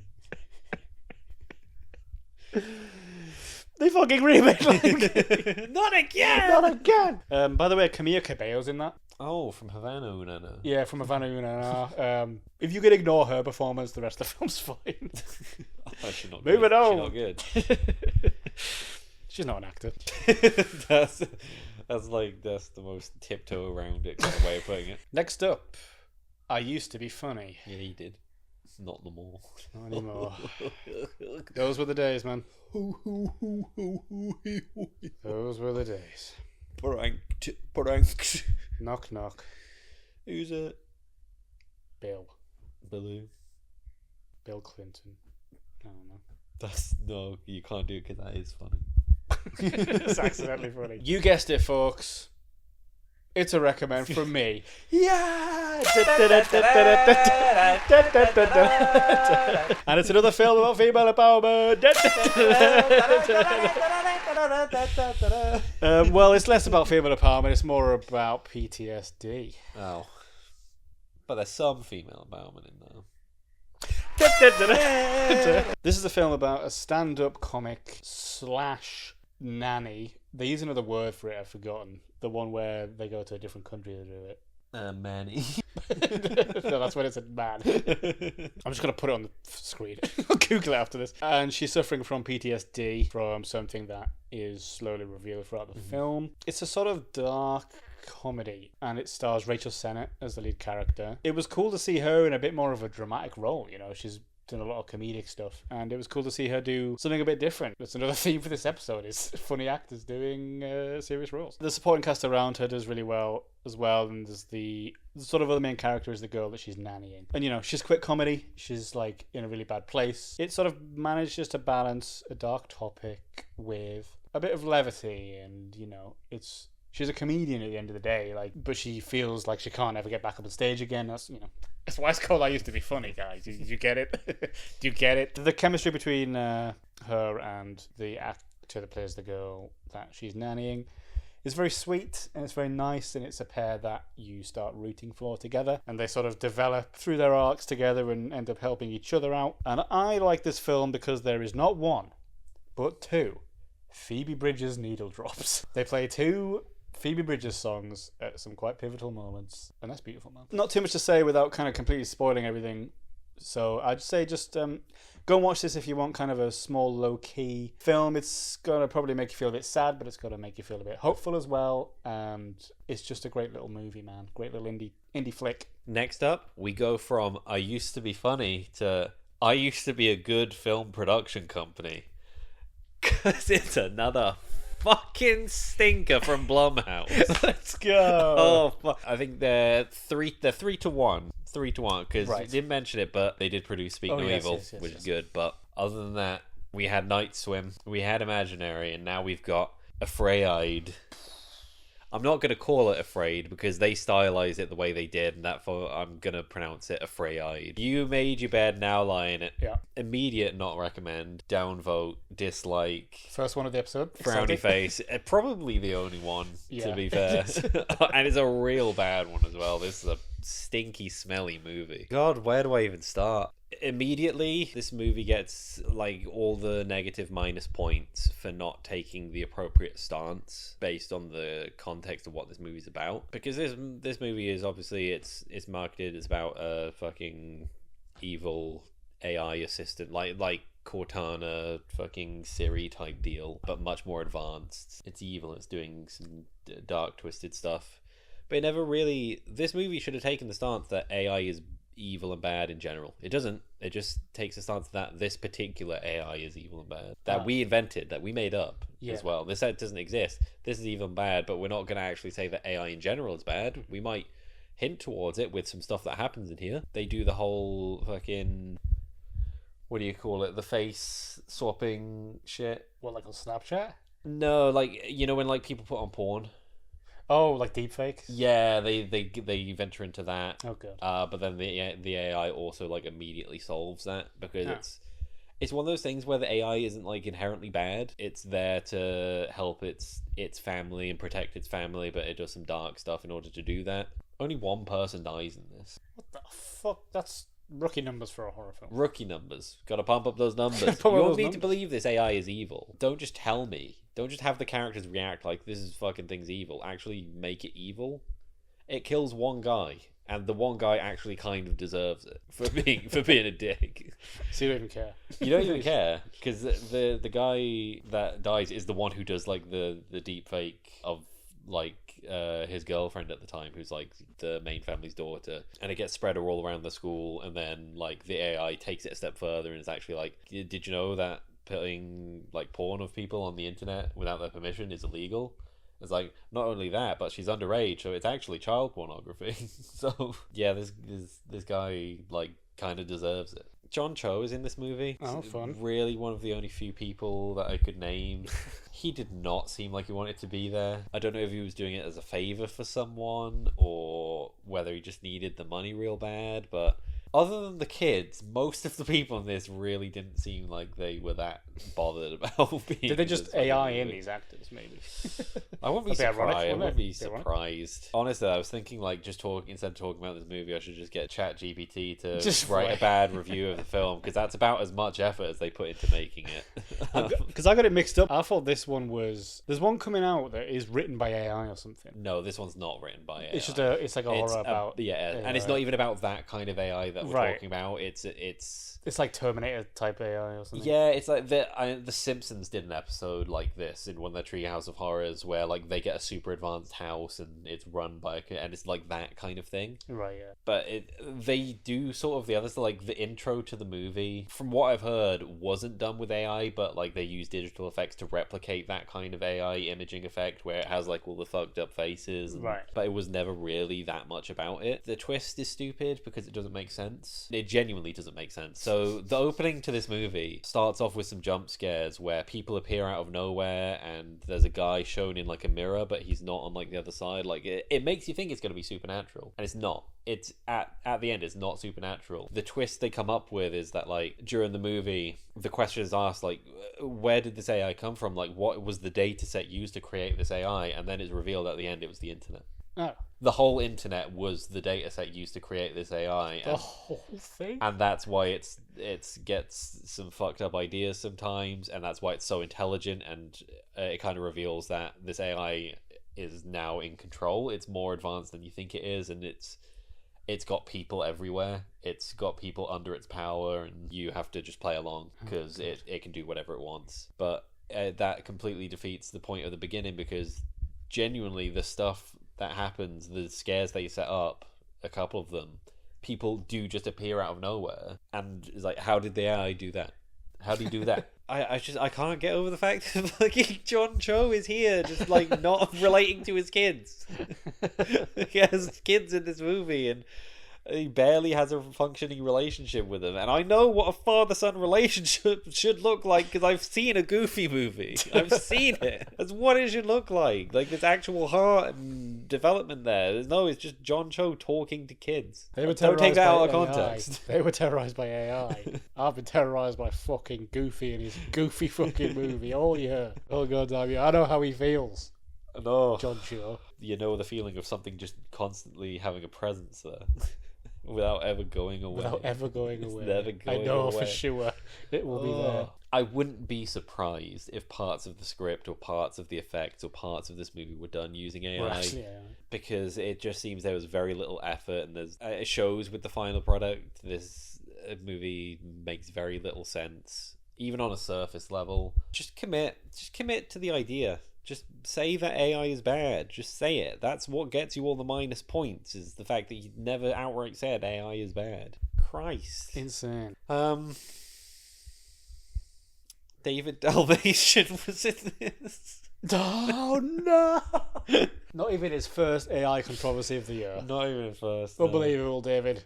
They fucking remake Lion King. Not again! Not again! By the way, Camilla Cabello's in that. Oh, from Havana Unana. Yeah, from Havana Unana. If you could ignore her performance, the rest of the film's fine. She's not Moving good. on. She's not good. She's not an actor. that's the most tiptoe around it kind of way of putting it. Next up, I used to be funny. Yeah, he did. Not no more. Not anymore. Those were the days, man. Those were the days. Pranked. Knock, knock. Who's it? Bill. Baloo. Bill Clinton. I don't know. No, you can't do it because that is funny. It's accidentally funny. You guessed it, folks. It's a recommend from me. Yeah! And it's another film about female empowerment. Well, it's less about female empowerment. It's more about PTSD. Oh. But there's some female empowerment in there. This is a film about a stand-up comic / nanny. They use another word for it, I've forgotten. The one where they go to a different country to do it. Manny. No, that's when it's a man. I'm just going to put it on the screen. I'll Google it after this. And she's suffering from PTSD from something that is slowly revealed throughout the film. It's a sort of dark comedy, and it stars Rachel Sennett as the lead character. It was cool to see her in a bit more of a dramatic role. She's done a lot of comedic stuff, and it was cool to see her do something a bit different. That's another theme for this episode, is funny actors doing serious roles. The supporting cast around her does really well as well, and there's the sort of other main character is the girl that she's nannying, and she's quick comedy. She's like in a really bad place. It sort of manages to balance a dark topic with a bit of levity, and she's a comedian at the end of the day, but she feels like she can't ever get back up on stage again. That's why it's called I Used to Be Funny, guys. Did you get it? Do you get it? The chemistry between her and the actor that plays the girl that she's nannying is very sweet, and it's very nice, and it's a pair that you start rooting for together, and they sort of develop through their arcs together and end up helping each other out. And I like this film because there is not one, but 2 Phoebe Bridgers needle drops. They play 2 Phoebe Bridgers songs at some quite pivotal moments, and that's beautiful, man. Not too much to say without kind of completely spoiling everything, so I'd say just go and watch this if you want kind of a small, low-key film. It's going to probably make you feel a bit sad, but it's going to make you feel a bit hopeful as well, and it's just a great little movie, man. Great little indie flick. Next up, we go from I Used to Be Funny to I Used to Be a Good Film Production Company, because it's another fucking stinker from Blumhouse. Let's go. Oh, I think they're 3-1. 3-1, because Right. you didn't mention it, but they did produce Speak No yes, Evil, yes, which yes. is good. But other than that, we had Night Swim, we had Imaginary, and now we've got Afraid. I'm not going to call it Afraid because they stylized it the way they did, and therefore I'm going to pronounce it Afraid. You made your bed, now lie in it. Yeah. Immediate not recommend, downvote, dislike, First one of the episode. frowny Exciting. face. Probably the only one, Yeah. to be fair. And it's a real bad one as well. This is a stinky, smelly movie. God, where do I even start? Immediately, this movie gets like all the negative minus points for not taking the appropriate stance based on the context of what this movie's about. Because this movie is obviously it's marketed as about a fucking evil AI assistant, like Cortana, fucking Siri type deal, but much more advanced. It's evil. It's doing some dark, twisted stuff. But it never really. This movie should have taken the stance that AI is evil and bad in general. It doesn't. It just takes a stance that this particular AI is evil and bad, that we invented, that we made up as well. This doesn't exist. This is evil and bad, but we're not going to actually say that AI in general is bad. We might hint towards it with some stuff that happens in here. They do the whole fucking, what do you call it, the face swapping shit. What, like on Snapchat? No, like, you know when like people put on porn. Oh, like deepfakes? Yeah, they venture into that. Oh, good. But then the AI also like immediately solves that, because it's one of those things where the AI isn't like inherently bad. It's there to help its family and protect its family, but it does some dark stuff in order to do that. Only one person dies in this. What the fuck? That's rookie numbers for a horror film. Rookie numbers. Gotta pump up those numbers. You Pump up don't those need numbers. to believe this AI is evil. Don't just tell me. Don't just have the characters react like this is fucking thing's evil. Actually make it evil. It kills one guy, and the one guy actually kind of deserves it for being a dick. So you don't even care. You don't even care, because the guy that dies is the one who does like the deep fake of like his girlfriend at the time, who's like the main family's daughter, and it gets spread all around the school, and then like the AI takes it a step further and it's actually like, did you know that putting like porn of people on the internet without their permission is illegal? It's like, not only that, but she's underage, so it's actually child pornography. So yeah, this guy like kind of deserves it. John Cho is in this movie. Oh, fun. Really one of the only few people that I could name. He did not seem like he wanted to be there. I don't know if he was doing it as a favor for someone or whether he just needed the money real bad, but other than the kids, most of the people in this really didn't seem like they were that bothered about being. Did they just AI in these actors, maybe? I wouldn't be That'd be ironic, surprised. I wouldn't wouldn't it? be surprised. Honestly, I was thinking like instead of talking about this movie, I should just get ChatGPT to Just write write. a bad review of the film, because that's about as much effort as they put into making it. Because I got it mixed up. I thought this one was... There's one coming out that is written by AI or something. No, this one's not written by AI. It's just it's like a horror about... and it's not even about that kind of AI that we're talking about. It's like Terminator type AI or something. Yeah, it's like the Simpsons did an episode like this in one of their Treehouse of Horrors, where like they get a super advanced house and it's run by and it's like that kind of thing. Right, yeah. But they do sort of the others, like the intro to the movie, from what I've heard, wasn't done with AI, but like they use digital effects to replicate that kind of AI imaging effect where it has like all the fucked up faces. Right. But it was never really that much about it. The twist is stupid because it doesn't make sense. It genuinely doesn't make sense. So the opening to this movie starts off with some jump scares where people appear out of nowhere and there's a guy shown in like a mirror, but he's not on like the other side. Like it makes you think it's going to be supernatural, and it's not. It's at the end, it's not supernatural. The twist they come up with is that like during the movie, the question is asked like, where did this AI come from? Like, what was the data set used to create this AI? And then it's revealed at the end it was the internet. Oh. The whole internet was the data set used to create this AI. The whole thing? And that's why it gets some fucked up ideas sometimes, and that's why it's so intelligent, and it kind of reveals that this AI is now in control. It's more advanced than you think it is, and it's got people everywhere. It's got people under its power, and you have to just play along because it can do whatever it wants. But that completely defeats the point of the beginning, because genuinely the stuff that happens, the scares they set up, a couple of them, people do just appear out of nowhere, and it's like, how did the AI do that? How do you do that? I can't get over the fact that fucking John Cho is here, just like not relating to his kids. He has kids in this movie, and he barely has a functioning relationship with them. And I know what a father-son relationship should look like because I've seen a Goofy movie. I've seen it. That's what it should look like. Like, there's actual heart and development there. No, it's just John Cho talking to kids. They were Don't take that out of AI. context. They were terrorized by AI. I've been terrorized by fucking Goofy and his goofy fucking movie all year. Oh god damn you! I know how he feels. No. John Cho. You know the feeling of something just constantly having a presence there. Without ever going away. Without ever going away. Never going I know away. for sure it will be there. I wouldn't be surprised if parts of the script or parts of the effects or parts of this movie were done using AI. We're actually AI. Because it just seems there was very little effort, and there's it shows with the final product. This movie makes very little sense, even on a surface level. Just commit to the idea. Just say that AI is bad. Just say it. That's what gets you all the minus points, is the fact that you never outright said AI is bad. Christ. Insane. David Dalmatian was in this. Oh no! Not even his first AI controversy of the year. Not even first. Unbelievable, David.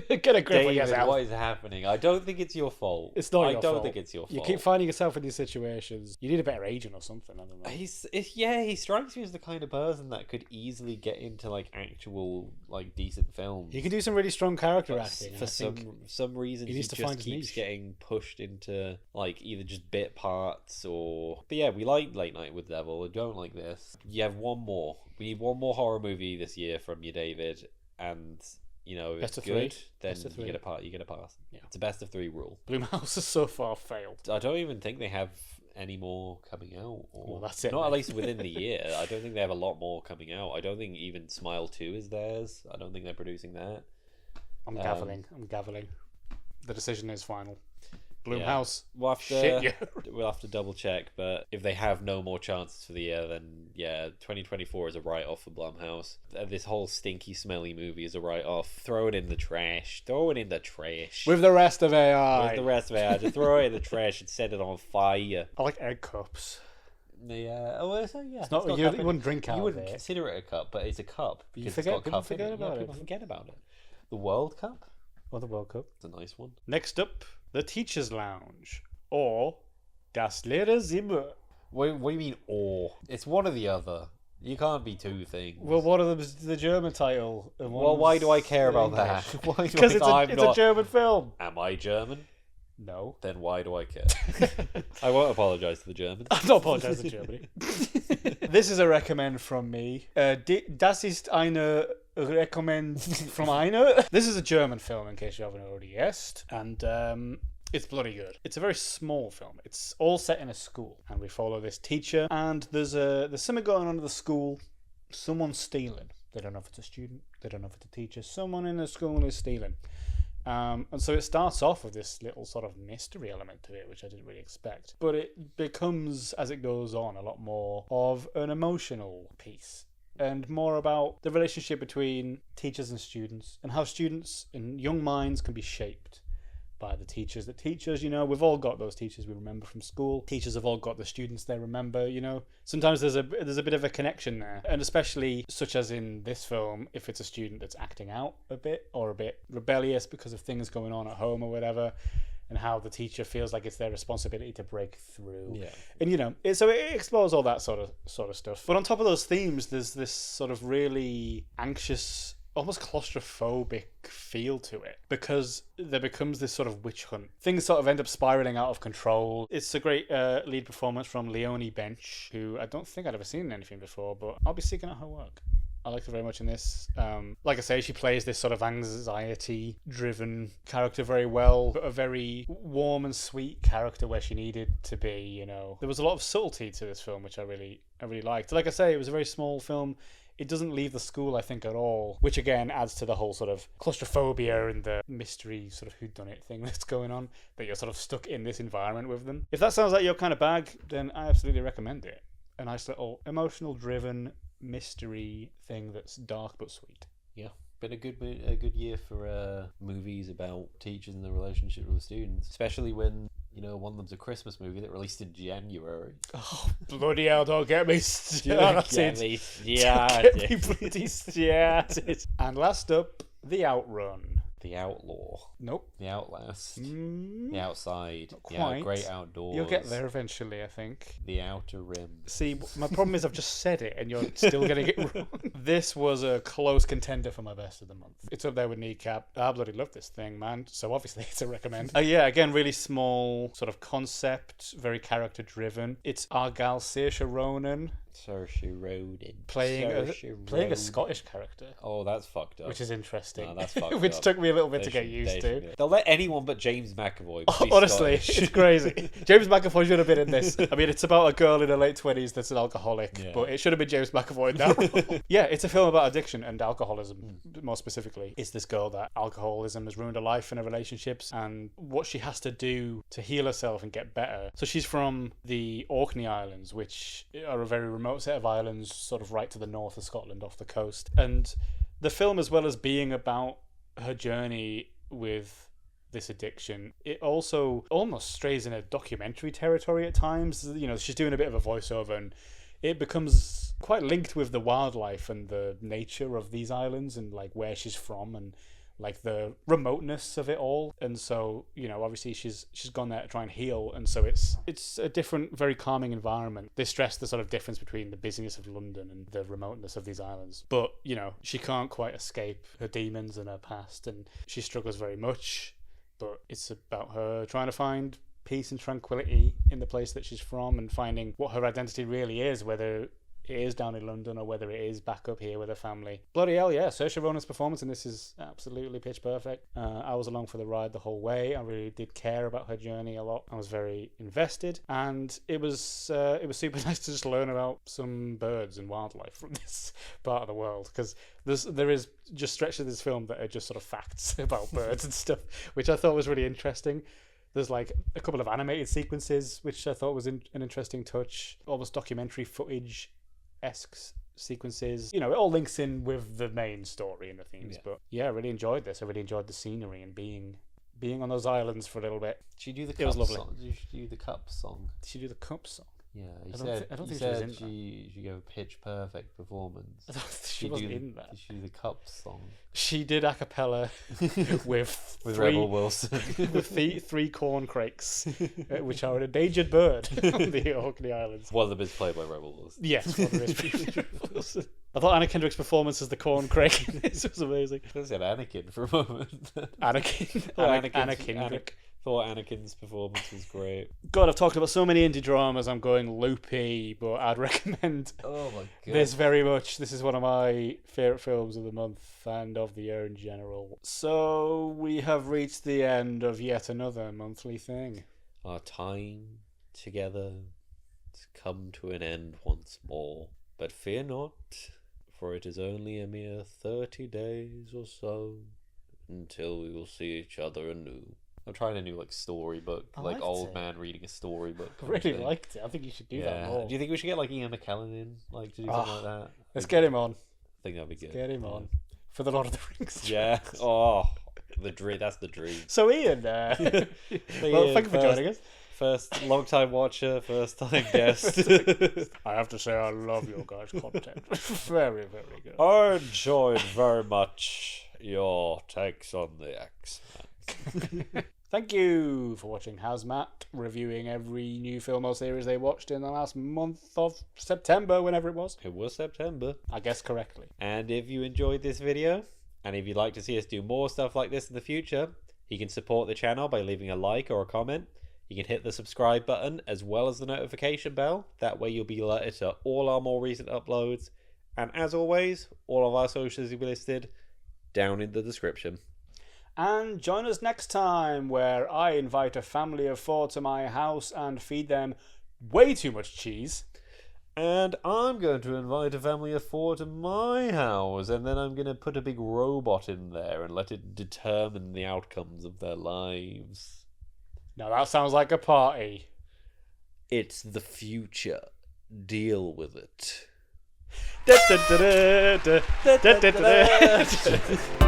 Get a grip on yourself. What is happening? I don't think it's your fault. It's not your fault. I don't think it's your fault. You keep finding yourself in these situations. You need a better agent or something. I don't know. He strikes me as the kind of person that could easily get into like actual like decent films. He can do some really strong character acting. For some reason, he just keeps getting pushed into like either just bit parts or. But yeah, we like Late Night with the Devil. We don't like this. You have one more. We need one more horror movie this year from you, David, and you know if it's good, then you get a pass. Yeah. It's a best of 3 rule. Blumhouse has so far failed. I don't even think they have any more coming out. Well, that's it. Not at least within the year. I don't think they have a lot more coming out. I don't think even Smile 2 is theirs. I don't think they're producing that. I'm gaveling. The decision is final. Blumhouse. Yeah. We'll have to double check, but if they have no more chances for the year, then yeah, 2024 is a write-off for Blumhouse. This whole stinky, smelly movie is a write-off. Throw it in the trash. With the rest of AI. Just throw it in the trash and set it on fire. I like egg cups. Yeah. It's not you wouldn't drink out of it. You wouldn't consider it a cup, but it's a cup. You forget about it. People forget about it. The World Cup? Or the World Cup. It's a nice one. Next up, the Teacher's Lounge. Or Das Lehrerzimmer. What do you mean, or? It's one or the other. You can't be two things. Well, one of them is the German title. Well, why do I care about that? Because it's a German film. Am I German? No. Then why do I care? I won't apologise to the Germans. I'm not apologising to Germany. This is a recommend from me. Das ist eine recommend from eine. This is a German film, in case you haven't already guessed. And it's bloody good. It's a very small film. It's all set in a school. And we follow this teacher. And there's something going on at the school. Someone's stealing. They don't know if it's a student. They don't know if it's a teacher. Someone in the school is stealing. And so it starts off with this little sort of mystery element to it, which I didn't really expect. But it becomes, as it goes on, a lot more of an emotional piece. And more about the relationship between teachers and students, and how students and young minds can be shaped by the teachers that teach us. You know, we've all got those teachers we remember from school. Teachers have all got the students they remember. You know, sometimes there's a bit of a connection there, and especially such as in this film, if it's a student that's acting out a bit or a bit rebellious because of things going on at home or whatever, and how the teacher feels like it's their responsibility to break through. Yeah. And you know, so it explores all that sort of stuff. But on top of those themes, there's this sort of really anxious, almost claustrophobic feel to it, because there becomes this sort of witch hunt. Things sort of end up spiraling out of control. It's a great lead performance from Leonie Bench, who I don't think I'd ever seen in anything before, but I'll be seeking out her work. I like her very much in this. Like I say, she plays this sort of anxiety-driven character very well, but a very warm and sweet character where she needed to be, you know. There was a lot of subtlety to this film, which I really liked. Like I say, it was a very small film. It doesn't leave the school, I think, at all, which again adds to the whole sort of claustrophobia and the mystery sort of whodunit thing that's going on, that you're sort of stuck in this environment with them. If that sounds like your kind of bag, then I absolutely recommend it. A nice little emotional-driven mystery thing that's dark but sweet. Yeah, been a good year for movies about teachers and the relationship with students, especially when, you know, one of them's a Christmas movie that released in January. Oh, bloody hell, don't get me started. Get me bloody started. And last up, The Outrun. The Outlaw. Nope. The Outlast. The Outside. The Great Outdoors. You'll get there eventually, I think. The Outer Rim. See, my problem is I've just said it and you're still getting it wrong. This was a close contender for my best of the month. It's up there with Kneecap. I bloody love this thing, man. So obviously it's a recommend. Yeah, again, really small sort of concept, very character driven. It's Argyle Saoirse Ronan Saoirse Ronan. playing a Ronan. Scottish character, Oh, that's fucked up. which is interesting. No, that's fucked which up. took me a little bit to get used to. They'll let anyone but James McAvoy be Honestly, Scottish. it's crazy. James McAvoy should have been in this. I mean, it's about a girl in her late 20s that's an alcoholic, but it should have been James McAvoy in that role. Yeah, it's a film about addiction and alcoholism, more specifically. It's this girl that alcoholism has ruined her life and her relationships, and what she has to do to heal herself and get better. So she's from the Orkney Islands, which are a very remote set of islands, sort of right to the north of Scotland off the coast. And the film, as well as being about her journey with this addiction, it also almost strays in a documentary territory at times. You know, she's doing a bit of a voiceover, and it becomes quite linked with the wildlife and the nature of these islands and like where she's from and like the remoteness of it all. And so, you know, obviously she's gone there to try and heal, and so it's a different, very calming environment. They stress the sort of difference between the busyness of London and the remoteness of these islands, but you know, she can't quite escape her demons and her past, and she struggles very much. But it's about her trying to find peace and tranquility in the place that she's from, and finding what her identity really is, whether it is down in London or whether it is back up here with her family. Bloody hell, yeah. Saoirse Ronan's performance in this is absolutely pitch perfect. I was along for the ride the whole way. I really did care about her journey a lot. I was very invested, and it was super nice to just learn about some birds and wildlife from this part of the world, because there is just stretches of this film that are just sort of facts about birds and stuff, which I thought was really interesting. There's like a couple of animated sequences, which I thought was an interesting touch, almost documentary footage-esque sequences. You know, it all links in with the main story and the themes. Yeah. But yeah, I really enjoyed this. I really enjoyed the scenery and being on those islands for a little bit. Did she do the It was cup lovely. song? Did she do the cup song? Did she do the cup song? Yeah, I don't think she was in that. She gave a pitch perfect performance. I don't think she wasn't in that. Did she do the cup song? She did a cappella with Rebel Wilson. with three corn crakes, which are an endangered bird on the Orkney Islands. One of them is played by Rebel Wilson. Yes, one of them is played by Rebel Wilson. I thought Anakindrick's performance as the corn crake in this was amazing. I said Anakin for a moment. Anakindrick. Thought Anakin's performance was great. God, I've talked about so many indie dramas, I'm going loopy, but I'd recommend Oh my god. this very much. This is one of my favourite films of the month and of the year in general. So we have reached the end of yet another monthly thing. Our time together has come to an end once more. But fear not, for it is only a mere 30 days or so until we will see each other anew. I'm trying a new like storybook, like old man reading a storybook. I really liked it. I think you should do that more. Do you think we should get like Ian McKellen in, like to do something like that? Let's get him on. I think that'd be good. Get him on for the Lord of the Rings. Yeah. Oh, the dream. That's the dream. So Ian, well, thank you for joining us. First long time watcher, first time guest. I have to say I love your guys' content. Very, very good. I enjoyed very much your takes on the X-Men. Thank you for watching HAZMAT, reviewing every new film or series they watched in the last month of September, whenever it was. It was September. I guessed correctly. And if you enjoyed this video, and if you'd like to see us do more stuff like this in the future, you can support the channel by leaving a like or a comment. You can hit the subscribe button as well as the notification bell. That way you'll be alerted to all our more recent uploads. And as always, all of our socials will be listed down in the description. And join us next time, where I invite a family of 4 to my house and feed them way too much cheese. And I'm going to invite a family of 4 to my house, and then I'm going to put a big robot in there and let it determine the outcomes of their lives. Now that sounds like a party. It's the future. Deal with it. Da, da, da, da, da, da, da, da, da.